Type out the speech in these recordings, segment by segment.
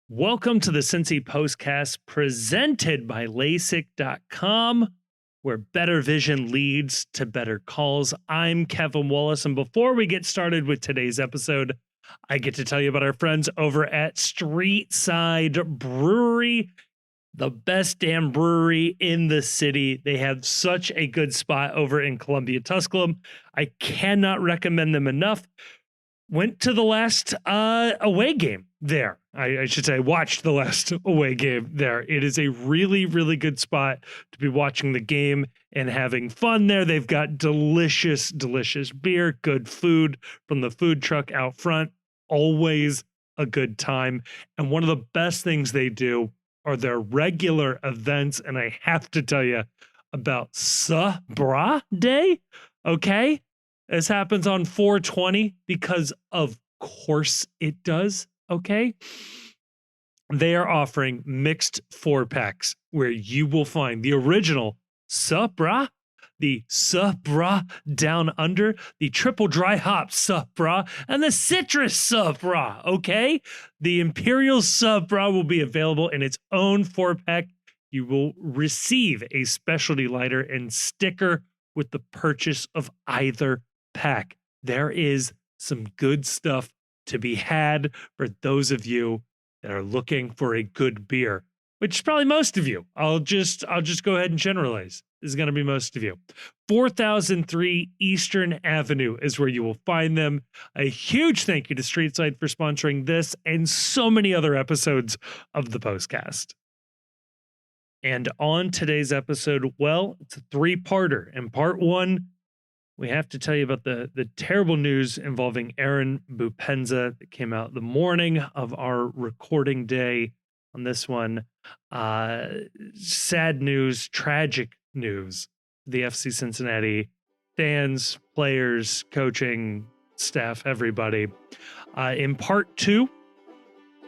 Welcome to the Cincy Postcast presented by LASIK.com, where better vision leads to better calls. I'm Kevin Wallace, and before we get started with today's episode, I get to tell you about our friends over at Streetside Brewery, the best damn brewery in the city. They have such a good spot over in Columbia, Tusculum. I cannot recommend them enough. Went to the last away game there. I should say watched the last away game there. It is a really, really good spot to be watching the game and having fun there. They've got delicious, delicious beer, good food from the food truck out front. Always a good time. And one of the best things they do are their regular events. And I have to tell you about Sabra Day, okay? This happens on 420 because of course it does, okay? They are offering mixed 4-packs where you will find the original Sabra, the Sabra Down Under, the triple dry hop Sabra, and the citrus Sabra, okay? The Imperial Sabra will be available in its own 4-pack. You will receive a specialty lighter and sticker with the purchase of either pack. There is some good stuff to be had for those of you that are looking for a good beer, which is probably most of you. I'll just go ahead and generalize. This is going to be most of you. 4003 Eastern Avenue is where you will find them. A huge thank you to Streetside for sponsoring this and so many other episodes of the Postcast. And on today's episode, well, it's a 3-parter. In part 1, we have to tell you about the terrible news involving Aaron Boupendza that came out the morning of our recording day on this one. Sad news, tragic news. The FC Cincinnati fans, players, coaching, staff, everybody. In part 2,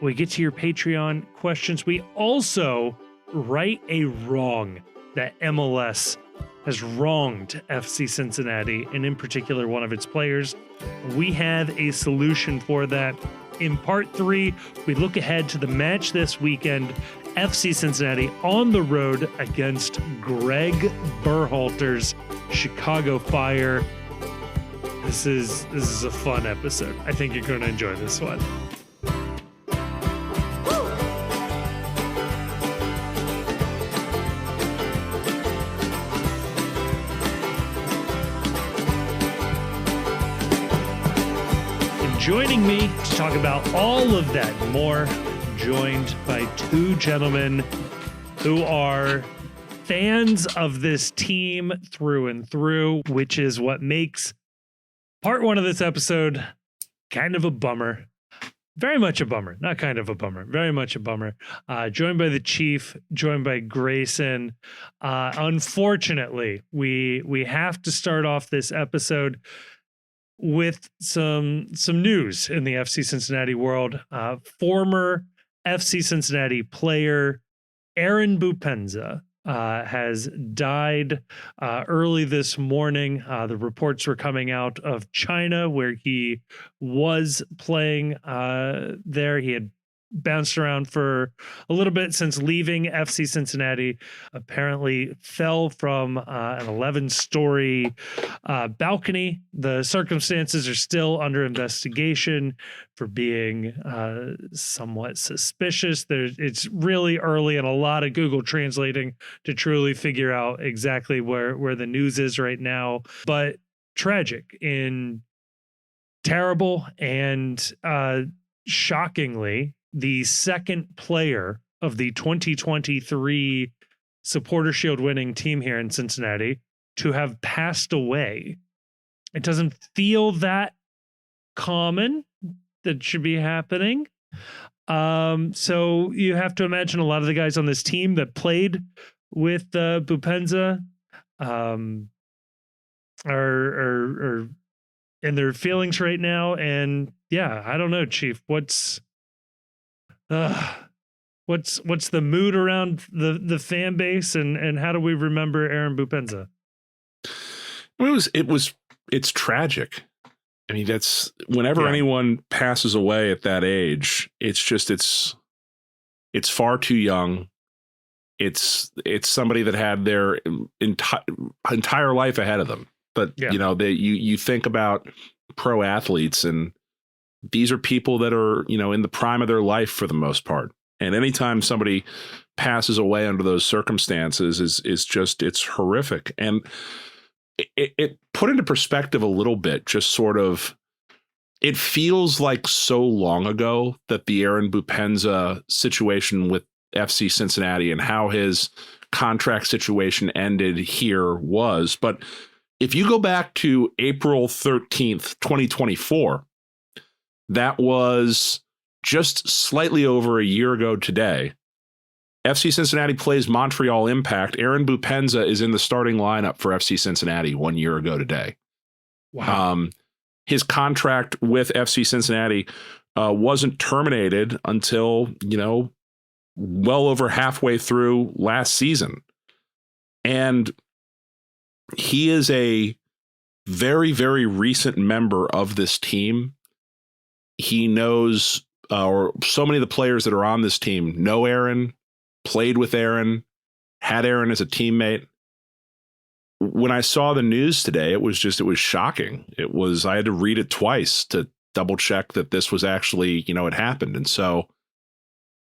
we get to your Patreon questions. We also right a wrong that MLS has wronged FC Cincinnati, and in particular one of its players. We have a solution for that. In part 3, we look ahead to the match this weekend, FC Cincinnati on the road against Greg Berhalter's Chicago Fire. This is a fun episode. I think you're going to enjoy this one. Joining me to talk about all of that and more, joined by 2 gentlemen who are fans of this team through and through, which is what makes part 1 of this episode kind of a bummer. Very much a bummer. Not kind of a bummer. Very much a bummer. Joined by the Chief, joined by Grayson. Unfortunately, we have to start off this episode with some news in the FC Cincinnati world. Former FC Cincinnati player Aaron Boupendza has died early this morning. The reports were coming out of China where he was playing there. He had bounced around for a little bit since leaving FC Cincinnati, apparently fell from an 11-story balcony. The circumstances are still under investigation for being somewhat suspicious. It's really early and a lot of Google translating to truly figure out exactly where the news is right now. But tragic and terrible and shockingly, the second player of the 2023 Supporter Shield winning team here in Cincinnati to have passed away. It doesn't feel that common that should be happening. So you have to imagine a lot of the guys on this team that played with Boupendza are in their feelings right now. And yeah, I don't know, Chief, what's the mood around the fan base and how do we remember Aaron Boupendza? It's tragic. I mean, that's whenever anyone passes away at that age, it's It's far too young. It's somebody that had their entire life ahead of them. But you think about pro athletes, and these are people that are in the prime of their life for the most part. And anytime somebody passes away under those circumstances it's horrific. And it put into perspective a little bit, just sort of, it feels like so long ago that the Aaron Boupendza situation with FC Cincinnati and how his contract situation ended here was. But if you go back to April 13th, 2024, that was just slightly over a year ago today. FC Cincinnati plays Montreal Impact. Aaron Boupendza is in the starting lineup for FC Cincinnati 1 year ago today. Wow. His contract with FC Cincinnati wasn't terminated until, well over halfway through last season. And he is a very, very recent member of this team. He knows, or so many of the players that are on this team know Aaron, played with Aaron, had Aaron as a teammate. When I saw the news today, it was shocking. I had to read it twice to double check that this was actually, it happened. And so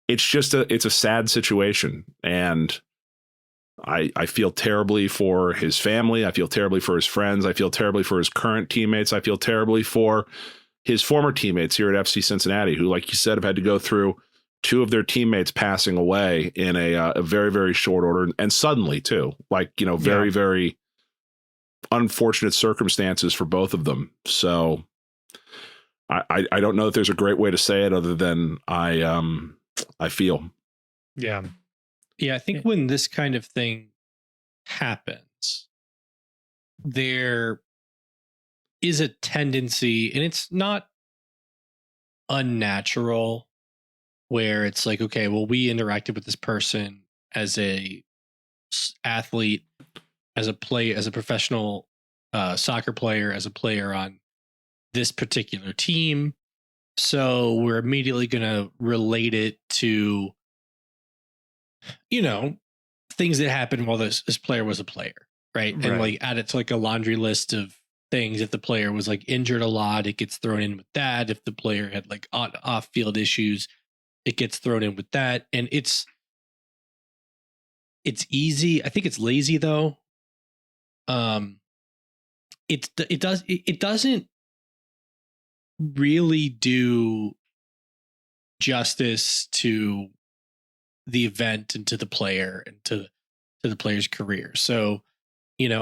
it's a sad situation. And I feel terribly for his family. I feel terribly for his friends. I feel terribly for his current teammates. I feel terribly for his former teammates here at FC Cincinnati, who, like you said, have had to go through two of their teammates passing away in a very, very short order, and suddenly too, very, very unfortunate circumstances for both of them. So I don't know if there's a great way to say it other than I feel. Yeah. Yeah. I think when this kind of thing happens, there is a tendency, and it's not unnatural, where it's like, okay, well, we interacted with this person as a athlete, as a professional soccer player, as a player on this particular team. So we're immediately going to relate it to, things that happened while this player was a player. Right. And add it to a laundry list of things. If the player was injured a lot, it gets thrown in with that. If the player had off field issues, it gets thrown in with that. And it's easy. I think it's lazy though. It doesn't really do justice to the event and to the player and to the player's career. So,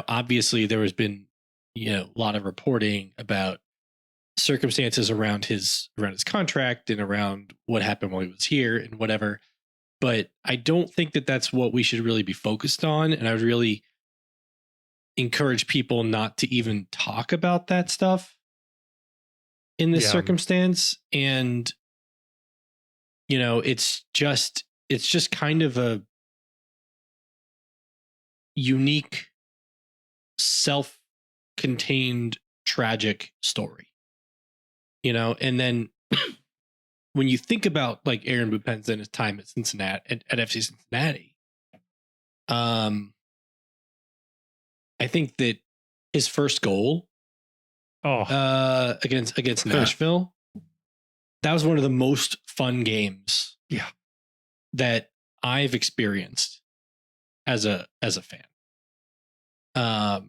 obviously there has been, a lot of reporting about circumstances around his contract and around what happened while he was here and whatever. But I don't think that that's what we should really be focused on. And I would really encourage people not to even talk about that stuff in this circumstance. And, it's just kind of a unique, self-contained, tragic story. And then when you think about Aaron Boupendza and his time at Cincinnati, at FC Cincinnati, I think that his first goal against Nashville, that was one of the most fun games that I've experienced as a fan. The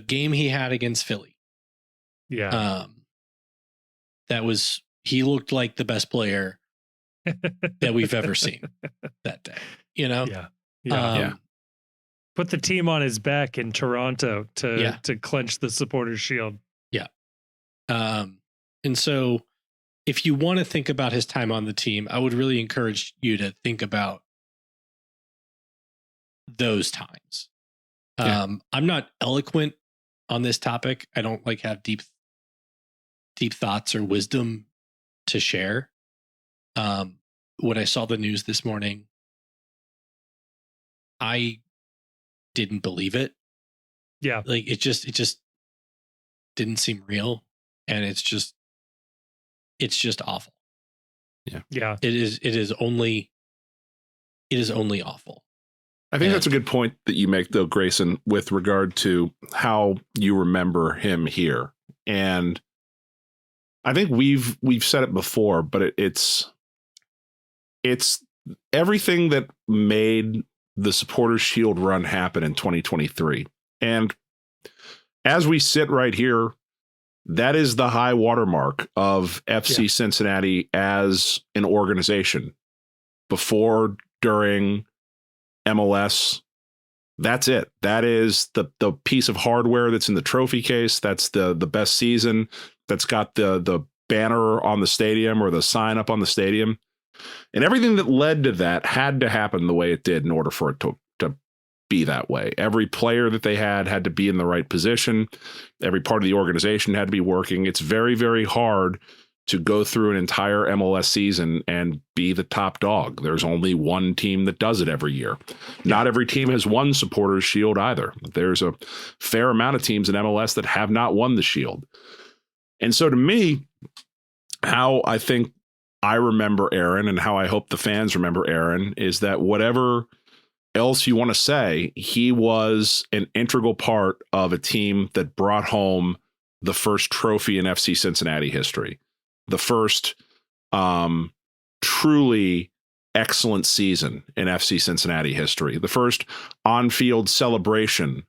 game he had against Philly. He looked like the best player that we've ever seen that day, Put the team on his back in Toronto to clinch the Supporters Shield. And so if you want to think about his time on the team, I would really encourage you to think about those times. I'm not eloquent on this topic. I don't have deep thoughts or wisdom to share. When I saw the news this morning, I didn't believe it. It just didn't seem real, and it's just awful. Yeah. It is only awful. I think that's a good point that you make, though, Grayson, with regard to how you remember him here. And I think we've said it before, but it's everything that made the Supporters Shield run happen in 2023. And as we sit right here, that is the high watermark of FC Cincinnati as an organization. Before, during, MLS, that's it. That is the piece of hardware that's in the trophy case. That's the best season. That's got the banner on the stadium or the sign up on the stadium. And everything that led to that had to happen the way it did in order for it to be that way. Every player that they had to be in the right position. Every part of the organization had to be working. It's very, very hard to go through an entire MLS season and be the top dog. There's only one team that does it every year. Not every team has won Supporters Shield either. There's a fair amount of teams in MLS that have not won the Shield. And so to me, how I think I remember Aaron and how I hope the fans remember Aaron is that whatever else you want to say, he was an integral part of a team that brought home the first trophy in FC Cincinnati history. The first truly excellent season in FC Cincinnati history. The first on-field celebration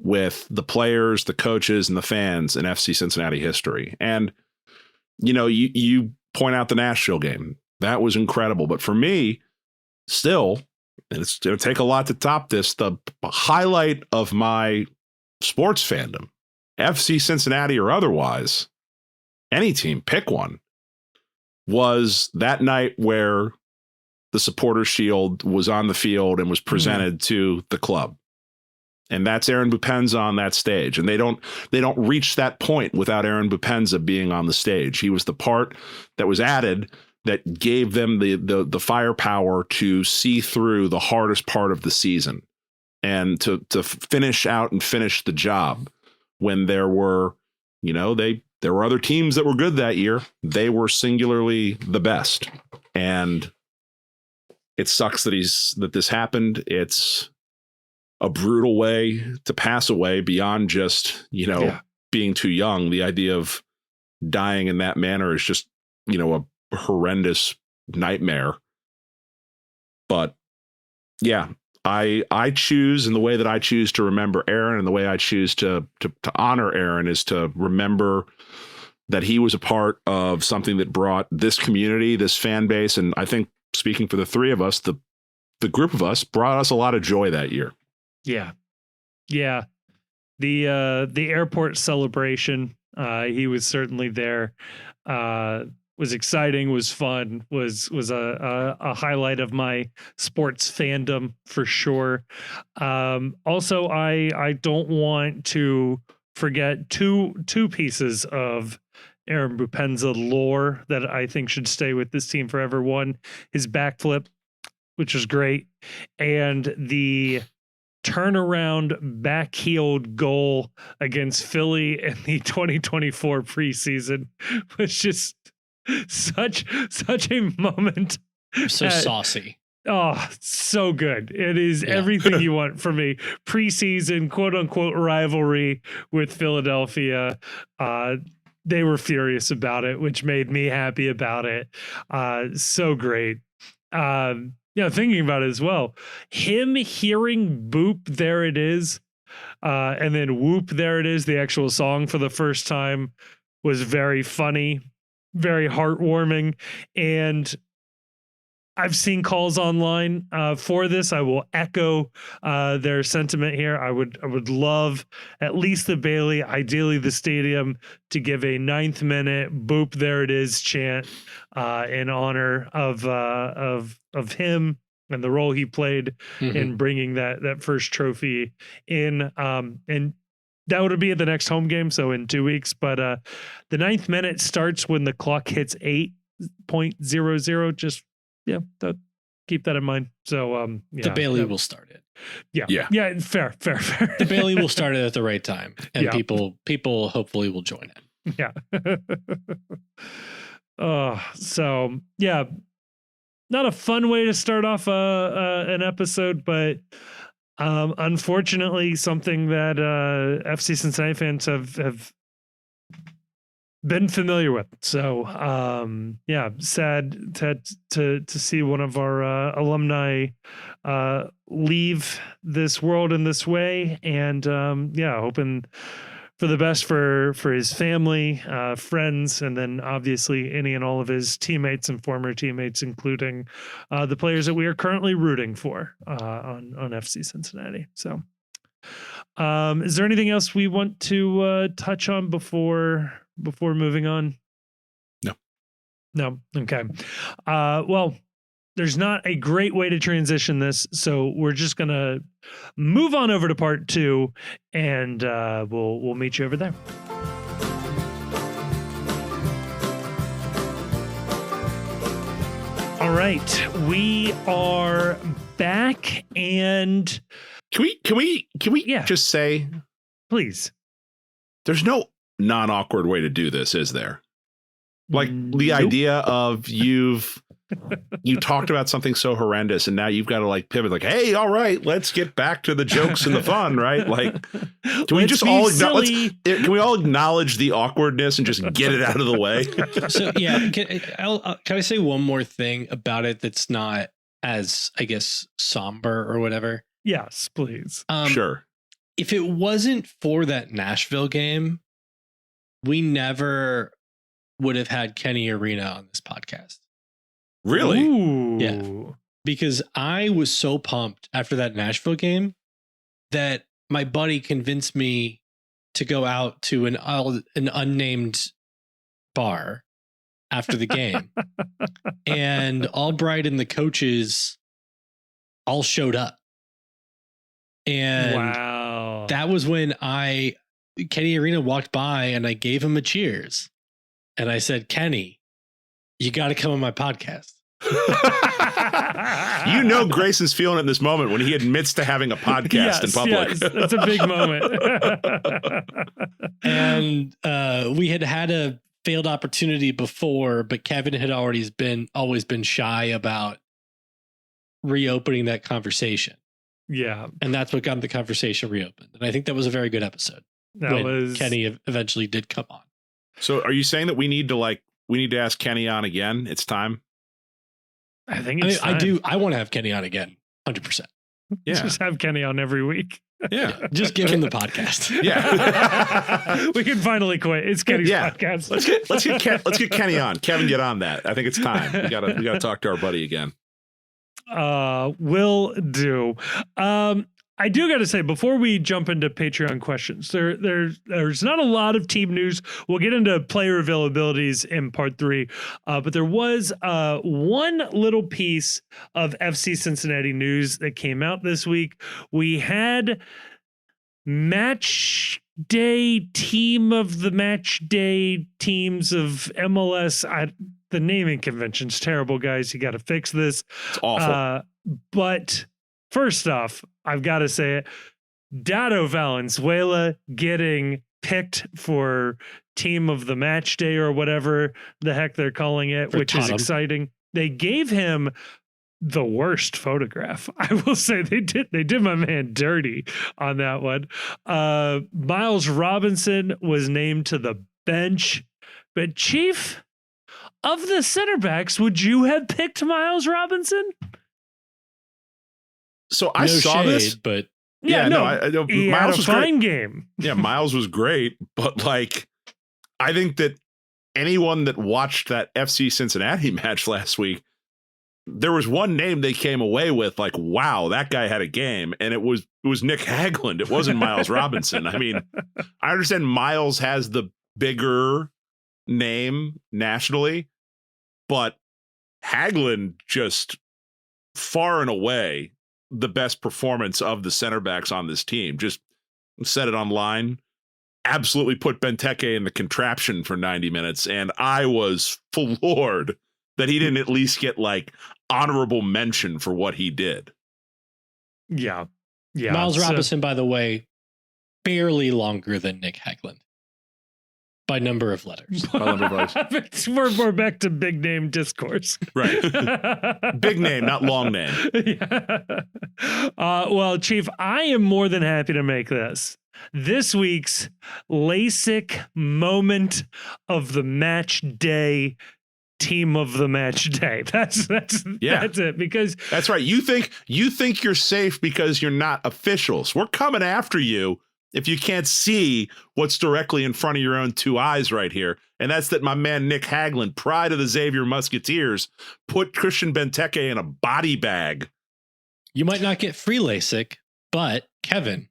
with the players, the coaches, and the fans in FC Cincinnati history. And, you point out the Nashville game. That was incredible. But for me, still, and it's going to take a lot to top this, the highlight of my sports fandom, FC Cincinnati or otherwise, any team, pick one, was that night where the Supporters Shield was on the field and was presented to the club. And that's Aaron Boupendza on that stage. And they don't reach that point without Aaron Boupendza being on the stage. He was the part that was added that gave them the firepower to see through the hardest part of the season and to finish out and finish the job when there were, there were other teams that were good that year. They were singularly the best. And it sucks that this happened. It's a brutal way to pass away beyond just, being too young. The idea of dying in that manner is just, a horrendous nightmare. But yeah, I choose, in the way that I choose to remember Aaron and the way I choose to honor Aaron is to remember that he was a part of something that brought this community, this fan base, and I think, speaking for the three of us, the group of us, brought us a lot of joy that year. Yeah. Yeah. The airport celebration, he was certainly there. Was exciting, was fun, was a highlight of my sports fandom for sure. Also, I don't want to forget two pieces of Aaron Boupendza lore that I think should stay with this team forever. One, his backflip, which was great, and the turnaround backheeled goal against Philly in the 2024 preseason was just such a moment. So saucy. Oh, so good. It is everything you want from a preseason quote unquote rivalry with Philadelphia. They were furious about it, which made me happy about it. So great. Thinking about it as well, him hearing Boop, there it is, and then Whoop, there it is, the actual song for the first time, was very funny, very heartwarming. And I've seen calls online for this. I will echo their sentiment here. I would love at least the Bailey, ideally the stadium, to give a 9th minute Boop, there it is chant in honor of him and the role he played in bringing that first trophy in. And that would be at the next home game, so in 2 weeks. But the 9th minute starts when the clock hits 8.00. Just keep that in mind. So the Bailey will start it. Yeah. Fair. The Bailey will start it at the right time, and people hopefully will join it. Yeah. So yeah, not a fun way to start off an episode, but unfortunately, something that FC Cincinnati fans have been familiar with. So yeah, sad to see one of our alumni leave this world in this way, and yeah, hoping for the best for his family, friends, and then obviously any and all of his teammates and former teammates, including the players that we are currently rooting for on FC Cincinnati. So is there anything else we want to touch on before moving on? No. Okay. Well, there's not a great way to transition this, so we're just gonna move on over to part 2, and we'll meet you over there. All right, we are back, and Can we Yeah. just say please, there's no non-awkward way to do this, is there? Like the Nope. idea of you talked about something so horrendous and now you've got to like pivot like, hey, all right, let's get back to the jokes and the fun, right? Like, can we just all can we all acknowledge the awkwardness and just get it out of the way? So yeah, can I say one more thing about it that's not as, I guess, somber or whatever? Yes, please. Sure. If it wasn't for that Nashville game, we never would have had Kenny Arena on this podcast. Really? Ooh. Yeah. Because I was so pumped after that Nashville game that my buddy convinced me to go out to an unnamed bar after the game. And Albright and the coaches all showed up. And wow. that was when Kenny Arena walked by and I gave him a cheers. And I said, Kenny, you got to come on my podcast. You know Grayson's feeling it in this moment when he admits to having a podcast in public. Yes, that's a big moment. And we had a failed opportunity before, but Kevin had always been shy about reopening that conversation. Yeah. And that's what got the conversation reopened. And I think that was a very good episode. Kenny eventually did come on. So are you saying that we need to ask Kenny on again? It's time. I think it's time. I do. I want to have Kenny on again. 100%. Yeah. Just have Kenny on every week. Yeah. Just give him the podcast. Yeah. We can finally quit. It's Kenny's podcast. Let's get Kenny on. Kevin, get on that. I think it's time. We gotta talk to our buddy again. Will do. I do got to say, before we jump into Patreon questions, there's not a lot of team news. We'll get into player availabilities in part 3, but there was one little piece of FC Cincinnati news that came out this week. We had match day team of the match day teams of MLS. The naming convention's terrible, guys. You got to fix this. It's awful. But first off, I've got to say it. Dado Valenzuela getting picked for team of the match day or whatever the heck they're calling it, which is exciting. They gave him the worst photograph. I will say they did my man dirty on that one. Miles Robinson was named to the bench, but Chief, of the center backs, would you have picked Miles Robinson? So I saw this, but he Miles had a fine game. Yeah, Miles was great, but like, I think that anyone that watched that FC Cincinnati match last week, there was one name they came away with like, wow, that guy had a game, and it was Nick Hagland. It wasn't Miles Robinson. I mean, I understand Miles has the bigger name nationally, but Hagland just far and away the best performance of the center backs on this team. Just said it online. Absolutely put Benteke in the contraption for 90 minutes. And I was floored that he didn't at least get like honorable mention for what he did. Yeah. Yeah. Miles Robinson, by the way, barely longer than Nick Hagland. By number of letters. By number of letters. We're back to big name discourse. Right. Big name, not long name. Yeah. Well, Chief, I am more than happy to make this week's LASIK moment of the match day, team of the match day. That's it. Because that's right. You think you're safe because you're not officials. We're coming after you if you can't see what's directly in front of your own two eyes right here. And that's that my man Nick Hagglund, pride of the Xavier Musketeers, put Christian Benteke in a body bag. You might not get free LASIK, but Kevin,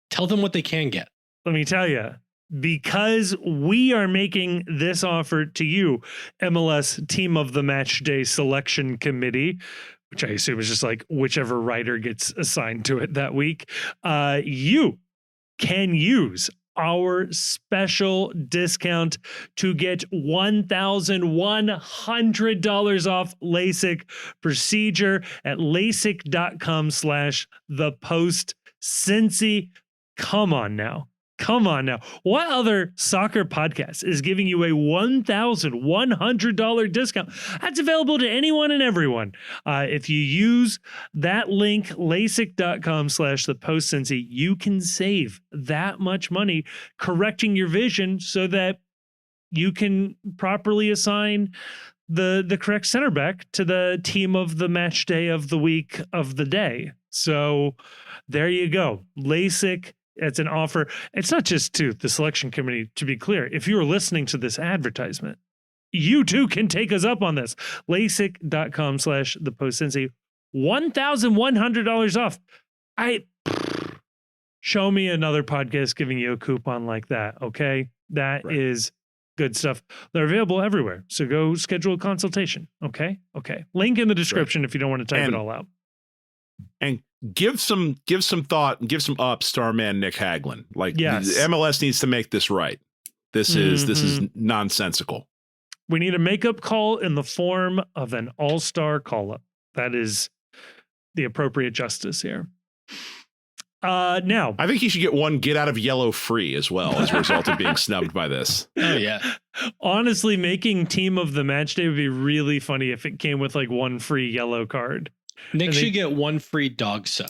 tell them what they can get. Let me tell you, because we are making this offer to you, MLS Team of the Match Day Selection Committee, which I assume is just like whichever writer gets assigned to it that week, you can use our special discount to get $1,100 off LASIK procedure at LASIK.com/thepostcincy. Come on now. What other soccer podcast is giving you a $1,100 discount? That's available to anyone and everyone. If you use that link, LASIK.com/thepostcincy, you can save that much money correcting your vision so that you can properly assign the correct center back to the team of the match day of the week of the day. So there you go. LASIK. It's an offer. It's not just to the selection committee, to be clear. If you are listening to this advertisement, you too can take us up on this. LASIK.com/thepostcincy. $1,100 off. Show me another podcast giving you a coupon like that. Okay. That is good stuff. They're available everywhere. So go schedule a consultation. Okay. Link in the description if you don't want to type it all out. And give some thought and give some ups to our man Nick Hagglund. Like, yes. MLS needs to make this right. This is nonsensical. We need a makeup call in the form of an all-star call-up. That is the appropriate justice here. Now, I think he should get one get out of yellow free as well as a result of being snubbed by this. Oh yeah. Honestly, making team of the match day would be really funny if it came with like one free yellow card. Nick should get one free dog sew.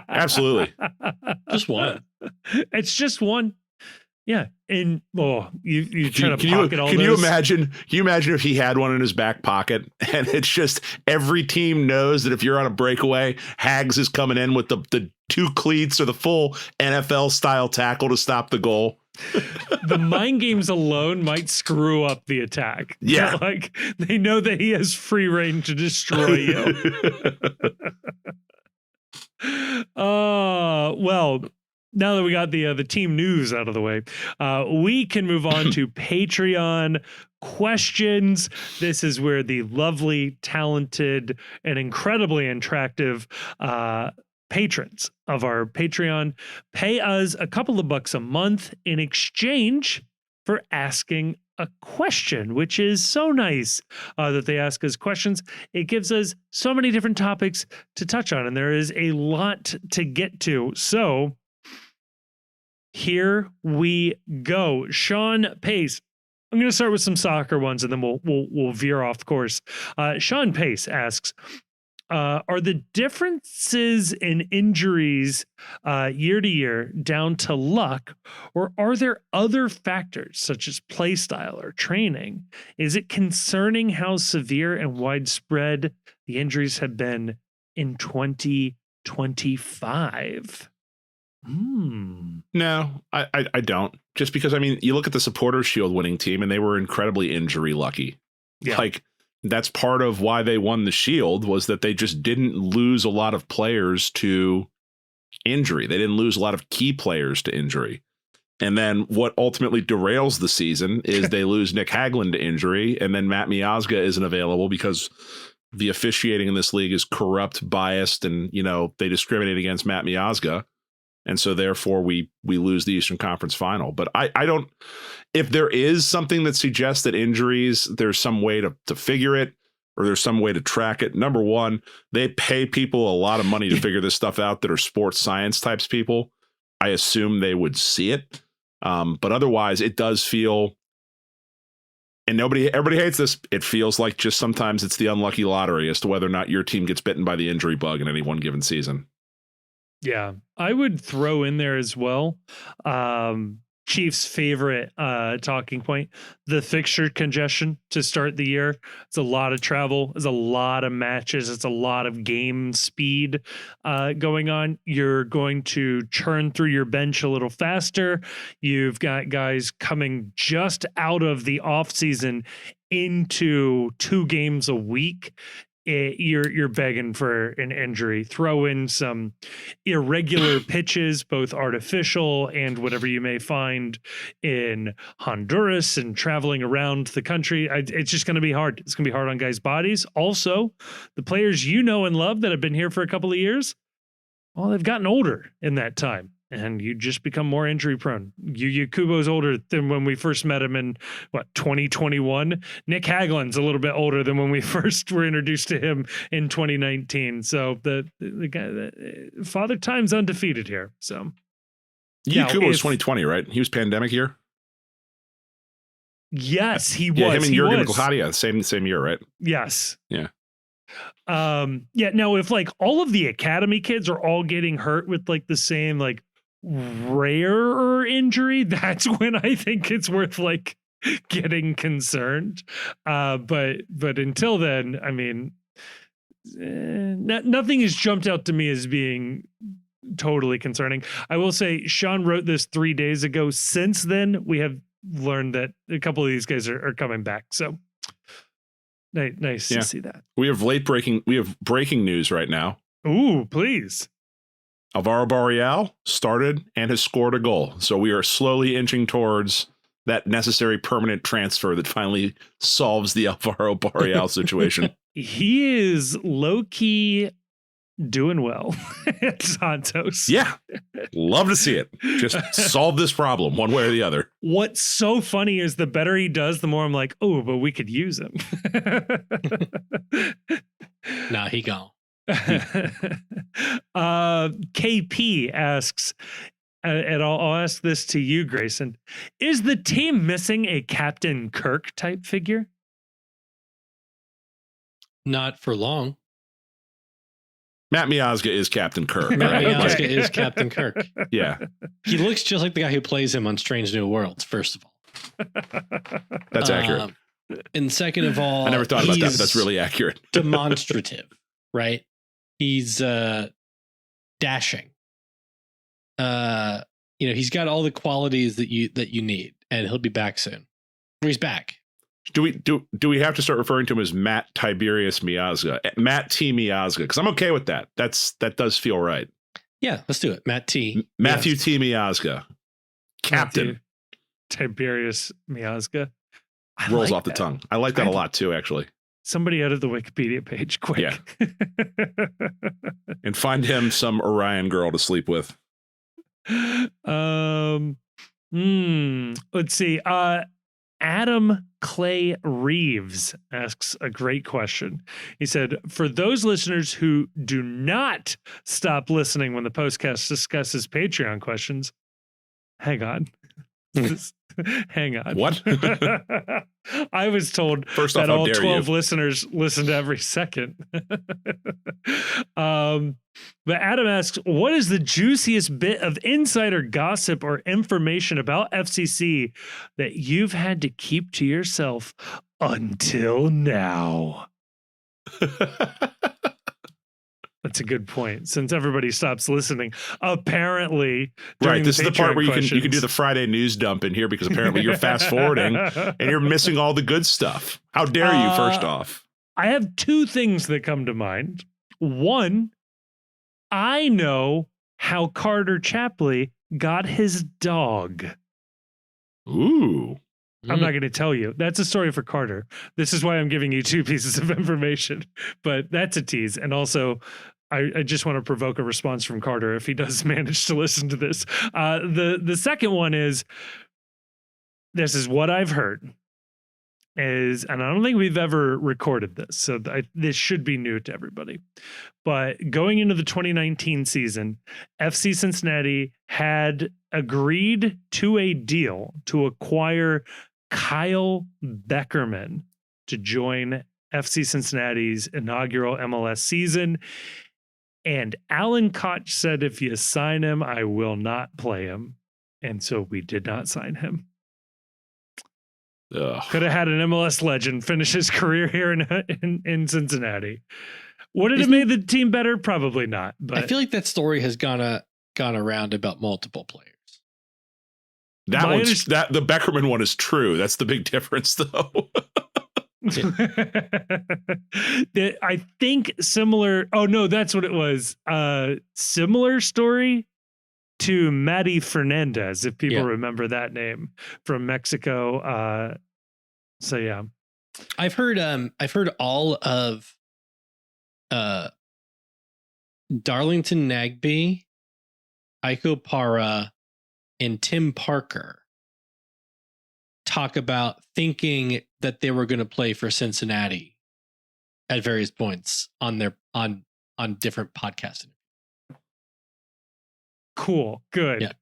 Absolutely. Just one. It's just one. Yeah. And you try to pocket all Can those. you imagine if he had one in his back pocket and it's just every team knows that if you're on a breakaway, Hags is coming in with the two cleats or the full NFL style tackle to stop the goal. The mind games alone might screw up the attack. Yeah. Like they know that he has free reign to destroy you. Well, now that we got the team news out of the way, we can move on to Patreon questions. This is where the lovely, talented, and incredibly attractive patrons of our Patreon pay us a couple of bucks a month in exchange for asking a question, which is so nice that they ask us questions. It gives us so many different topics to touch on, and there is a lot to get to. So here we go. Sean Pace. I'm going to start with some soccer ones, and then we'll veer off course. Sean Pace asks, are the differences in injuries year to year down to luck, or are there other factors such as play style or training? Is it concerning how severe and widespread the injuries have been in 2025? No, I don't. Just because, I mean, you look at the Supporters Shield winning team and they were incredibly injury lucky. Yeah. Like, that's part of why they won the Shield, was that they just didn't lose a lot of players to injury. They didn't lose a lot of key players to injury. And then what ultimately derails the season is they lose Nick Hagglund to injury, and then Matt Miazga isn't available because the officiating in this league is corrupt, biased, and, you know, they discriminate against Matt Miazga. And so therefore we lose the Eastern Conference final. But I don't, if there is something that suggests that injuries, there's some way to figure it, or there's some way to track it. Number one, they pay people a lot of money to figure this stuff out that are sports science types people. I assume they would see it. But otherwise, it does feel, and everybody hates this, it feels like just sometimes it's the unlucky lottery as to whether or not your team gets bitten by the injury bug in any one given season. Yeah, I would throw in there as well. Chiefs' favorite talking point, the fixture congestion to start the year. It's a lot of travel. It's a lot of matches. It's a lot of game speed going on. You're going to churn through your bench a little faster. You've got guys coming just out of the offseason into 2 games a week. You're begging for an injury. Throw in some irregular pitches, both artificial and whatever you may find in Honduras and traveling around the country. It's just going to be hard. It's going to be hard on guys' bodies. Also, the players you know and love that have been here for a couple of years, well, they've gotten older in that time. And you just become more injury prone. Kubo's older than when we first met him in 2021. Nick Haglin's a little bit older than when we first were introduced to him in 2019. So the guy, Father Time's undefeated here. So Kubo was 2020, right? He was pandemic year. Yes, he was. Yeah, him and Jurgen Mikhadia, same year, right? Yes. Yeah. Now if like all of the academy kids are all getting hurt with like the same like rarer injury, that's when I think it's worth like getting concerned. But until then, I mean, nothing has jumped out to me as being totally concerning. I will say Sean wrote this 3 days ago. Since then, we have learned that a couple of these guys are coming back. So nice to see that. We have breaking news right now. Ooh, please. Alvaro Boreal started and has scored a goal. So we are slowly inching towards that necessary permanent transfer that finally solves the Alvaro Boreal situation. He is low-key doing well at Santos. Yeah. Love to see it. Just solve this problem one way or the other. What's so funny is the better he does, the more I'm like, oh, but we could use him. Nah, he gone. KP asks, and I'll ask this to you, Grayson. Is the team missing a Captain Kirk type figure? Not for long. Matt Miazga is Captain Kirk. Matt Right? Miazga is Captain Kirk. Yeah. He looks just like the guy who plays him on Strange New Worlds, first of all. That's accurate. And second of all, I never thought about that, but that's really accurate. Demonstrative, right? He's dashing. He's got all the qualities that you need, and he'll be back soon. He's back. Do we have to start referring to him as Matt Tiberius Miazga, Matt T Miazga? Because I'm okay with that. That does feel right. Yeah, let's do it. Matthew Miazga. T Miazga, Captain Matthew Tiberius Miazga. Rolls off the tongue. I like that a lot too, actually. Somebody edit the Wikipedia page quick. Yeah. And find him some Orion girl to sleep with. Let's see. Adam Clay Reeves asks a great question. He said, for those listeners who do not stop listening when the postcast discusses Patreon questions, hang on. Hang on. What? I was told First off, that all 12 you? listeners listen to every second. But Adam asks, what is the juiciest bit of insider gossip or information about FCC that you've had to keep to yourself until now? That's a good point. Since everybody stops listening, apparently. Right. This is the part where you can do the Friday news dump in here because apparently you're fast forwarding and you're missing all the good stuff. How dare you? First off, I have 2 things that come to mind. One, I know how Carter Chapley got his dog. Ooh. I'm not going to tell you. That's a story for Carter. This is why I'm giving you 2 pieces of information, but that's a tease. And also, I just want to provoke a response from Carter if he does manage to listen to this. The second one is, this is what I've heard. is, and I don't think we've ever recorded this, so this should be new to everybody. But going into the 2019 season, FC Cincinnati had agreed to a deal to acquire Kyle Beckerman to join FC Cincinnati's inaugural MLS season. And Alan Koch said, if you sign him, I will not play him. And so we did not sign him. Ugh. Could have had an MLS legend finish his career here in Cincinnati. Would it have made the team better? Probably not. But I feel like that story has gone around about multiple players. The Beckerman one is true. That's the big difference, though. I think similar. Oh no, that's what it was. Similar story to Matty Fernandez, if people remember that name from Mexico. So yeah, I've heard all of Darlington Nagbe, Iko Para, and Tim Parker talk about thinking that they were going to play for Cincinnati at various points on different podcasts. Cool, good. Yeah.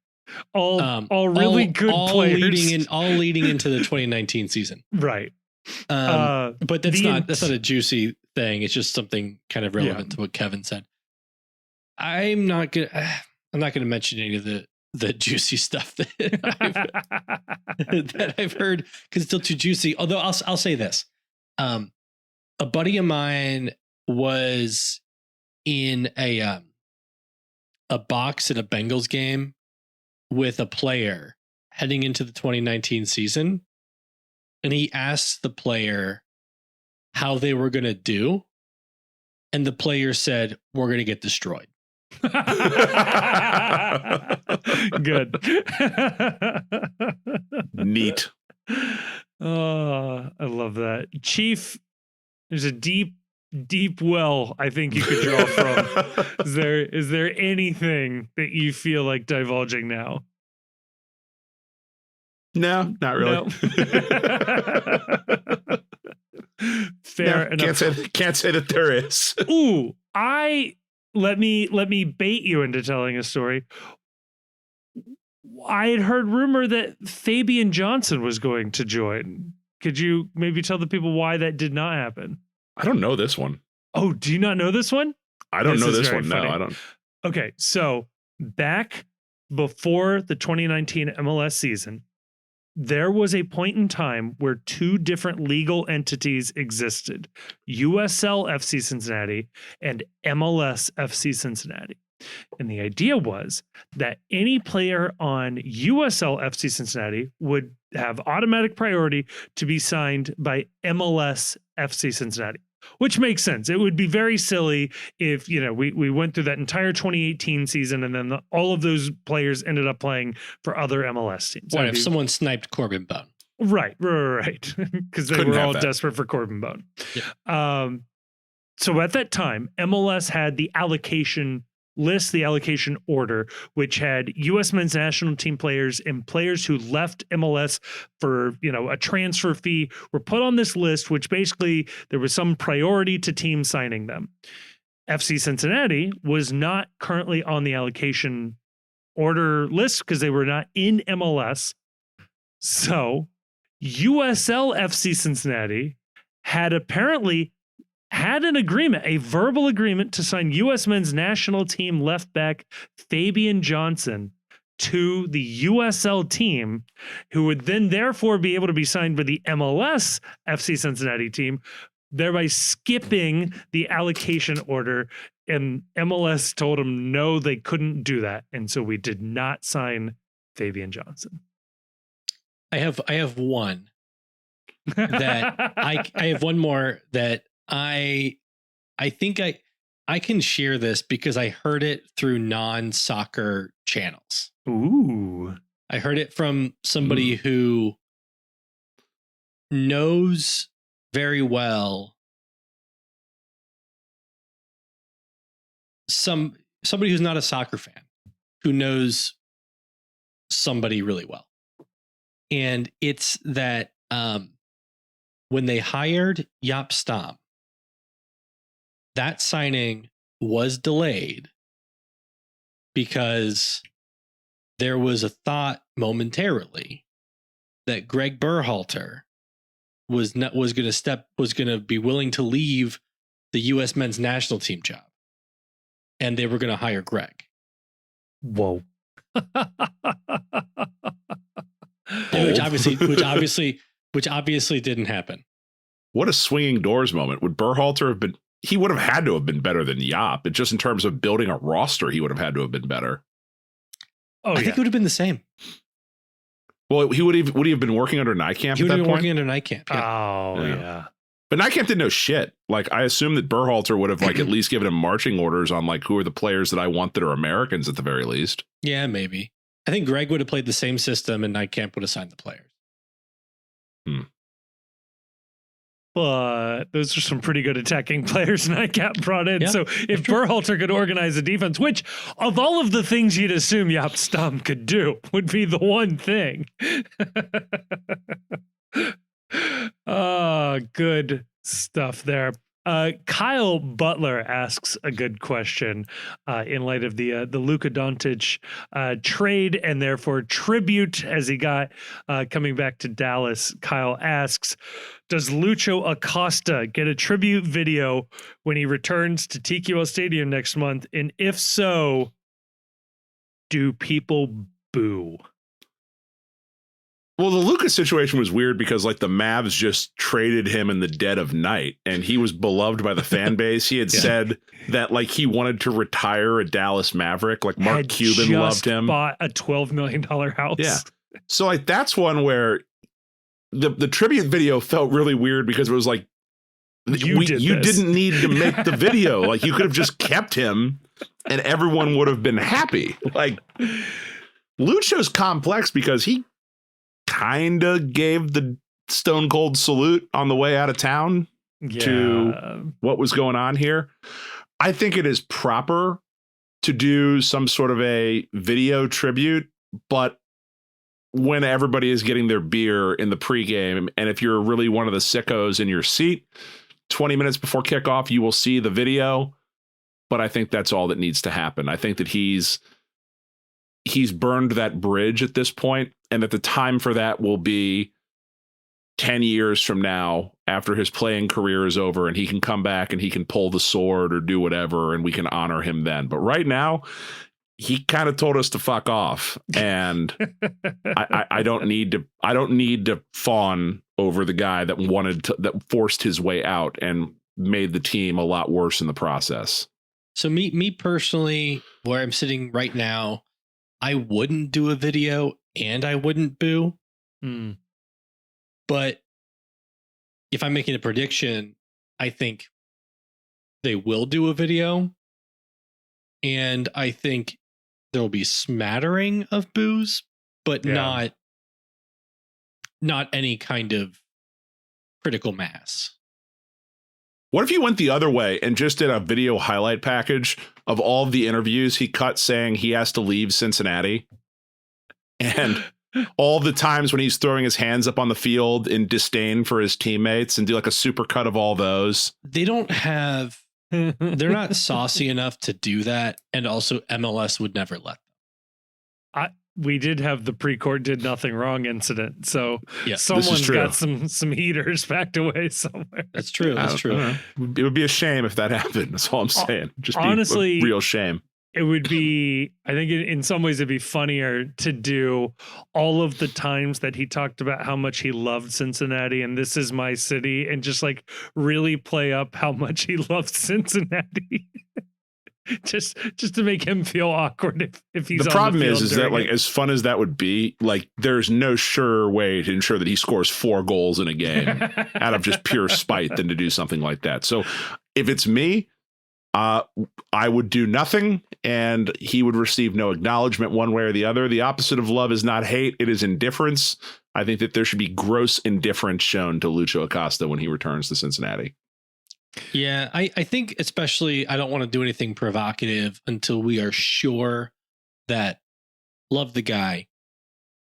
All really good players. Leading into the 2019 season. Right. But that's not a juicy thing. It's just something kind of relevant to what Kevin said. I'm not gonna mention any of the juicy stuff that I've heard because it's still too juicy. Although I'll say this. A buddy of mine was in a box at a Bengals game with a player heading into the 2019 season. And he asked the player how they were going to do. And the player said, "We're going to get destroyed." Good. Neat. Oh, I love that. Chief, there's a deep well I think you could draw from. Is there anything that you feel like divulging now? No, not really. No. Fair enough. Can't say that there is. Ooh, let me bait you into telling a story. I had heard rumor that Fabian Johnson was going to join. Could you maybe tell the people why that did not happen? I don't know this one. Oh, do you not know this one? I don't know this one. Funny. No, I don't. Okay, so back before the 2019 MLS season, there was a point in time where two different legal entities existed: USL FC Cincinnati and MLS FC Cincinnati. And the idea was that any player on USL FC Cincinnati would have automatic priority to be signed by MLS FC Cincinnati, which makes sense. It would be very silly if, we went through that entire 2018 season and then all of those players ended up playing for other MLS teams. What if someone sniped Corbin Bone? Right. Because they were all desperate for Corbin Bone. Yeah. So at that time, MLS had the allocation list, the allocation order, which had U.S. men's national team players and players who left MLS for, a transfer fee were put on this list, which basically there was some priority to teams signing them. FC Cincinnati was not currently on the allocation order list because they were not in MLS. So USL FC Cincinnati had apparently had an agreement, a verbal agreement to sign U.S. men's national team left back Fabian Johnson to the USL team, who would then therefore be able to be signed by the MLS FC Cincinnati team, thereby skipping the allocation order. And MLS told him, no, they couldn't do that. And so we did not sign Fabian Johnson. I have one that I have one more that I think I can share this because I heard it through non-soccer channels. Ooh. I heard it from somebody who knows very well somebody who's not a soccer fan, who knows somebody really well. And it's that when they hired Jaap Stam, that signing was delayed because there was a thought momentarily that Greg Berhalter was going to be willing to leave the U.S. men's national team job, and they were going to hire Greg. Whoa. which obviously didn't happen. What a swinging doors moment. Would Berhalter have been? He would have had to have been better than Jaap, but just in terms of building a roster, he would have had to have been better. I think it would have been the same. Well, would he have been working under Nijkamp? He would have been working under Nijkamp. Yeah. Oh, yeah. But Nijkamp didn't know shit. Like, I assume that Berhalter would have like at least given him marching orders on like who are the players that I want that are Americans at the very least. Yeah, maybe. I think Greg would have played the same system, and Nijkamp would have signed the players. But those are some pretty good attacking players Nightcap brought in. Yeah, so if Berhalter could organize a defense, which of all of the things you'd assume Jaap Stam could do would be the one thing. Good stuff there. Kyle Butler asks a good question in light of the Luka Doncic trade and therefore tribute as he got coming back to Dallas. Kyle asks, does Lucho Acosta get a tribute video when he returns to TQL Stadium next month? And if so, do people boo? Well, the Luka situation was weird because like the Mavs just traded him in the dead of night and he was beloved by the fan base. He had said that like he wanted to retire a Dallas Maverick. Like Mark Cuban loved him. Bought a $12 million house. Yeah. So like that's one where the tribute video felt really weird because it was like you didn't need to make the video. Like you could have just kept him and everyone would have been happy. Like Lucho's complex because he kind of gave the stone cold salute on the way out of town to what was going on here. I think it is proper to do some sort of a video tribute, but when everybody is getting their beer in the pregame, and if you're really one of the sickos in your seat, 20 minutes before kickoff, you will see the video. But I think that's all that needs to happen. I think that he's burned that bridge at this point, and that the time for that will be 10 years from now after his playing career is over and he can come back and he can pull the sword or do whatever and we can honor him then. But right now, he kind of told us to fuck off, and I don't need to fawn over the guy that forced his way out and made the team a lot worse in the process. So me personally, where I'm sitting right now, I wouldn't do a video and I wouldn't boo. But if I'm making a prediction, I think they will do a video. And I think there will be smattering of boos, but not any kind of critical mass. What if you went the other way and just did a video highlight package of all of the interviews he cut saying he has to leave Cincinnati? And all the times when he's throwing his hands up on the field in disdain for his teammates, and do like a super cut of all those. They don't have, they're not saucy enough to do that. And also MLS would never let them. We did have the pre-court did nothing wrong incident. So someone's got some heaters packed away somewhere. That's true. That's true. It would be a shame if that happened. That's all I'm saying. Just honestly, be a real shame. It would be, I think in some ways it'd be funnier to do all of the times that he talked about how much he loved Cincinnati and this is my city, and just like really play up how much he loved Cincinnati. just to make him feel awkward if he's the problem is that like as fun as that would be, like there's no surer way to ensure that he scores 4 goals in a game out of just pure spite than to do something like that. So if it's me, I would do nothing and he would receive no acknowledgement one way or the other. The opposite of love is not hate, it is indifference. I think that there should be gross indifference shown to Lucho Acosta when he returns to Cincinnati. Yeah, I think especially I don't want to do anything provocative until we are sure that love the guy,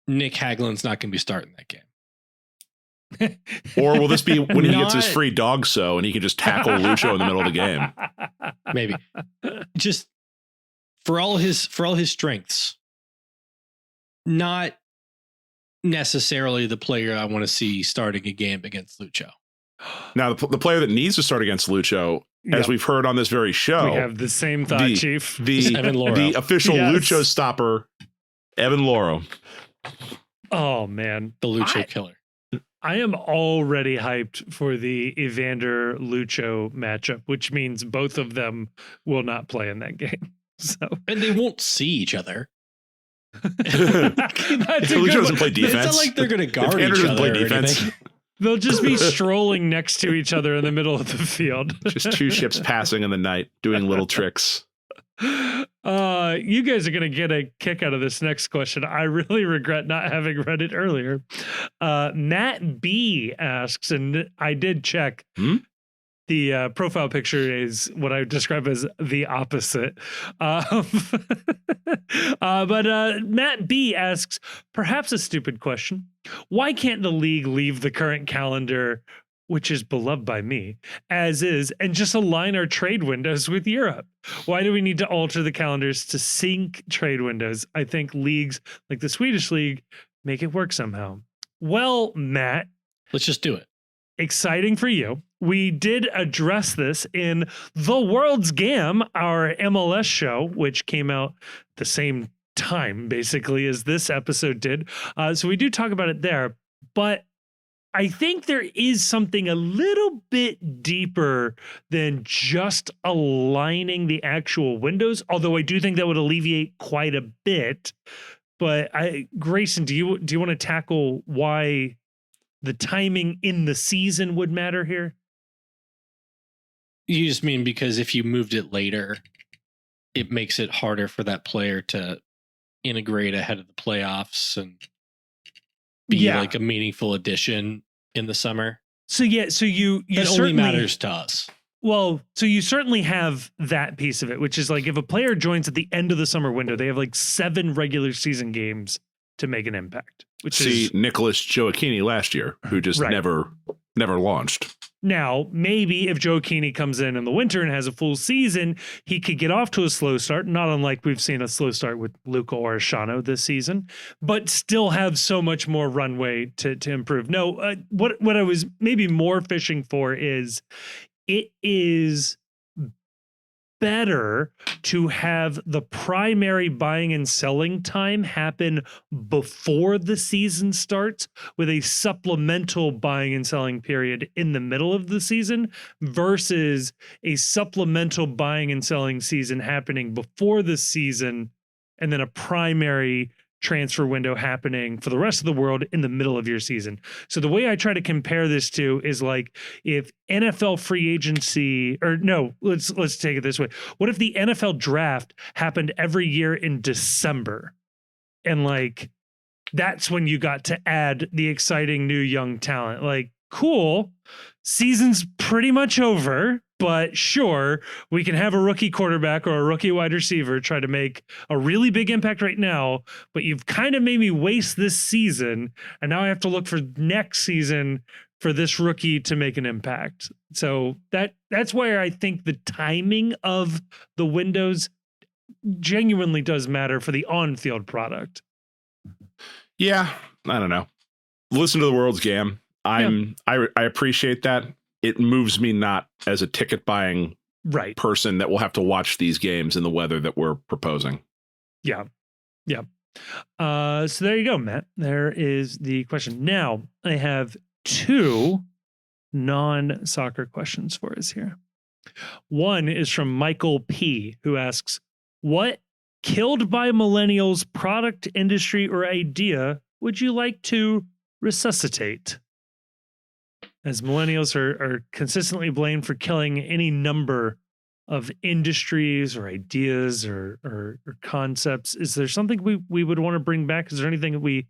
Nick Hagglund's not going to be starting that game. Or will this be when he gets his Not- free dog so and he can just tackle Lucho in the middle of the game? Maybe. Just for all his strengths, not necessarily the player I want to see starting a game against Lucho. Now, the player that needs to start against Lucho, as Yep. we've heard on this very show, We have the same thought, Chief. Evan Loro. the official Yes. Lucho stopper, Evan Loro. Oh man, The Lucho I- killer. I am already hyped for the Evander Lucho matchup, which means both of them will not play in that game. So And they won't see each other. that's a Lucho good doesn't one. play It's defense. not like they're going to If guard Andrew each doesn't other play or defense, anything. They'll just be strolling next to each other in the middle of the field. just two ships passing in the night, doing little tricks. You guys are gonna get a kick out of this next question. I really regret not having read it earlier. Matt B asks, and I did check. The profile picture is what I would describe as the opposite. But Matt B asks, perhaps a stupid question. Why can't the league leave the current calendar, which is beloved by me, as is, and just align our trade windows with Europe? Why do we need to alter the calendars to sync trade windows? I think leagues like the Swedish league make it work somehow. Well, Matt, Let's just do it. exciting for you. We did address this in The World's Gam, our MLS show, which came out the same time, basically, as this episode did. So we do talk about it there. But I think there is something a little bit deeper than just aligning the actual windows, although I do think that would alleviate quite a bit. But Grayson, do you want to tackle why the timing in the season would matter here? You just mean because if you moved it later, it makes it harder for that player to integrate ahead of the playoffs and be like a meaningful addition in the summer. So yeah, so you That only matters to us. Well, so you certainly have that piece of it, which is like if a player joins at the end of the summer window, they have like 7 regular season games to make an impact. Which is Nicholas Gioacchini last year, who just Right. never launched. now maybe if Gioacchini comes in the winter and has a full season, he could get off to a slow start, not unlike we've seen a slow start with Luca Orishano this season, but still have so much more runway to improve. No, what I was maybe more fishing for is it is better to have the primary buying and selling time happen before the season starts with a supplemental buying and selling period in the middle of the season versus a supplemental buying and selling season happening before the season and then a primary transfer window happening for the rest of the world in the middle of your season. So the way I try to compare this to is like if NFL free agency, or no, let's take it this way. What if the NFL draft happened every year in December? And like that's when you got to add the exciting new young talent. Like, cool. Season's pretty much over, but sure, we can have a rookie quarterback or a rookie wide receiver try to make a really big impact right now, but you've kind of made me waste this season, and now I have to look for next season for this rookie to make an impact. So that's where I think the timing of the windows genuinely does matter for the on-field product. Yeah, I don't know. Listen to the World's Gam. I appreciate that. It moves me not as a ticket buying person that will have to watch these games in the weather that we're proposing. Yeah. So there you go, Matt. There is the question. Now I have 2 non-soccer questions for us here. One is from Michael P, who asks, what killed by millennials product, industry, or idea would you like to resuscitate? As millennials are consistently blamed for killing any number of industries or ideas or concepts, is there something we would want to bring back? Is there anything that we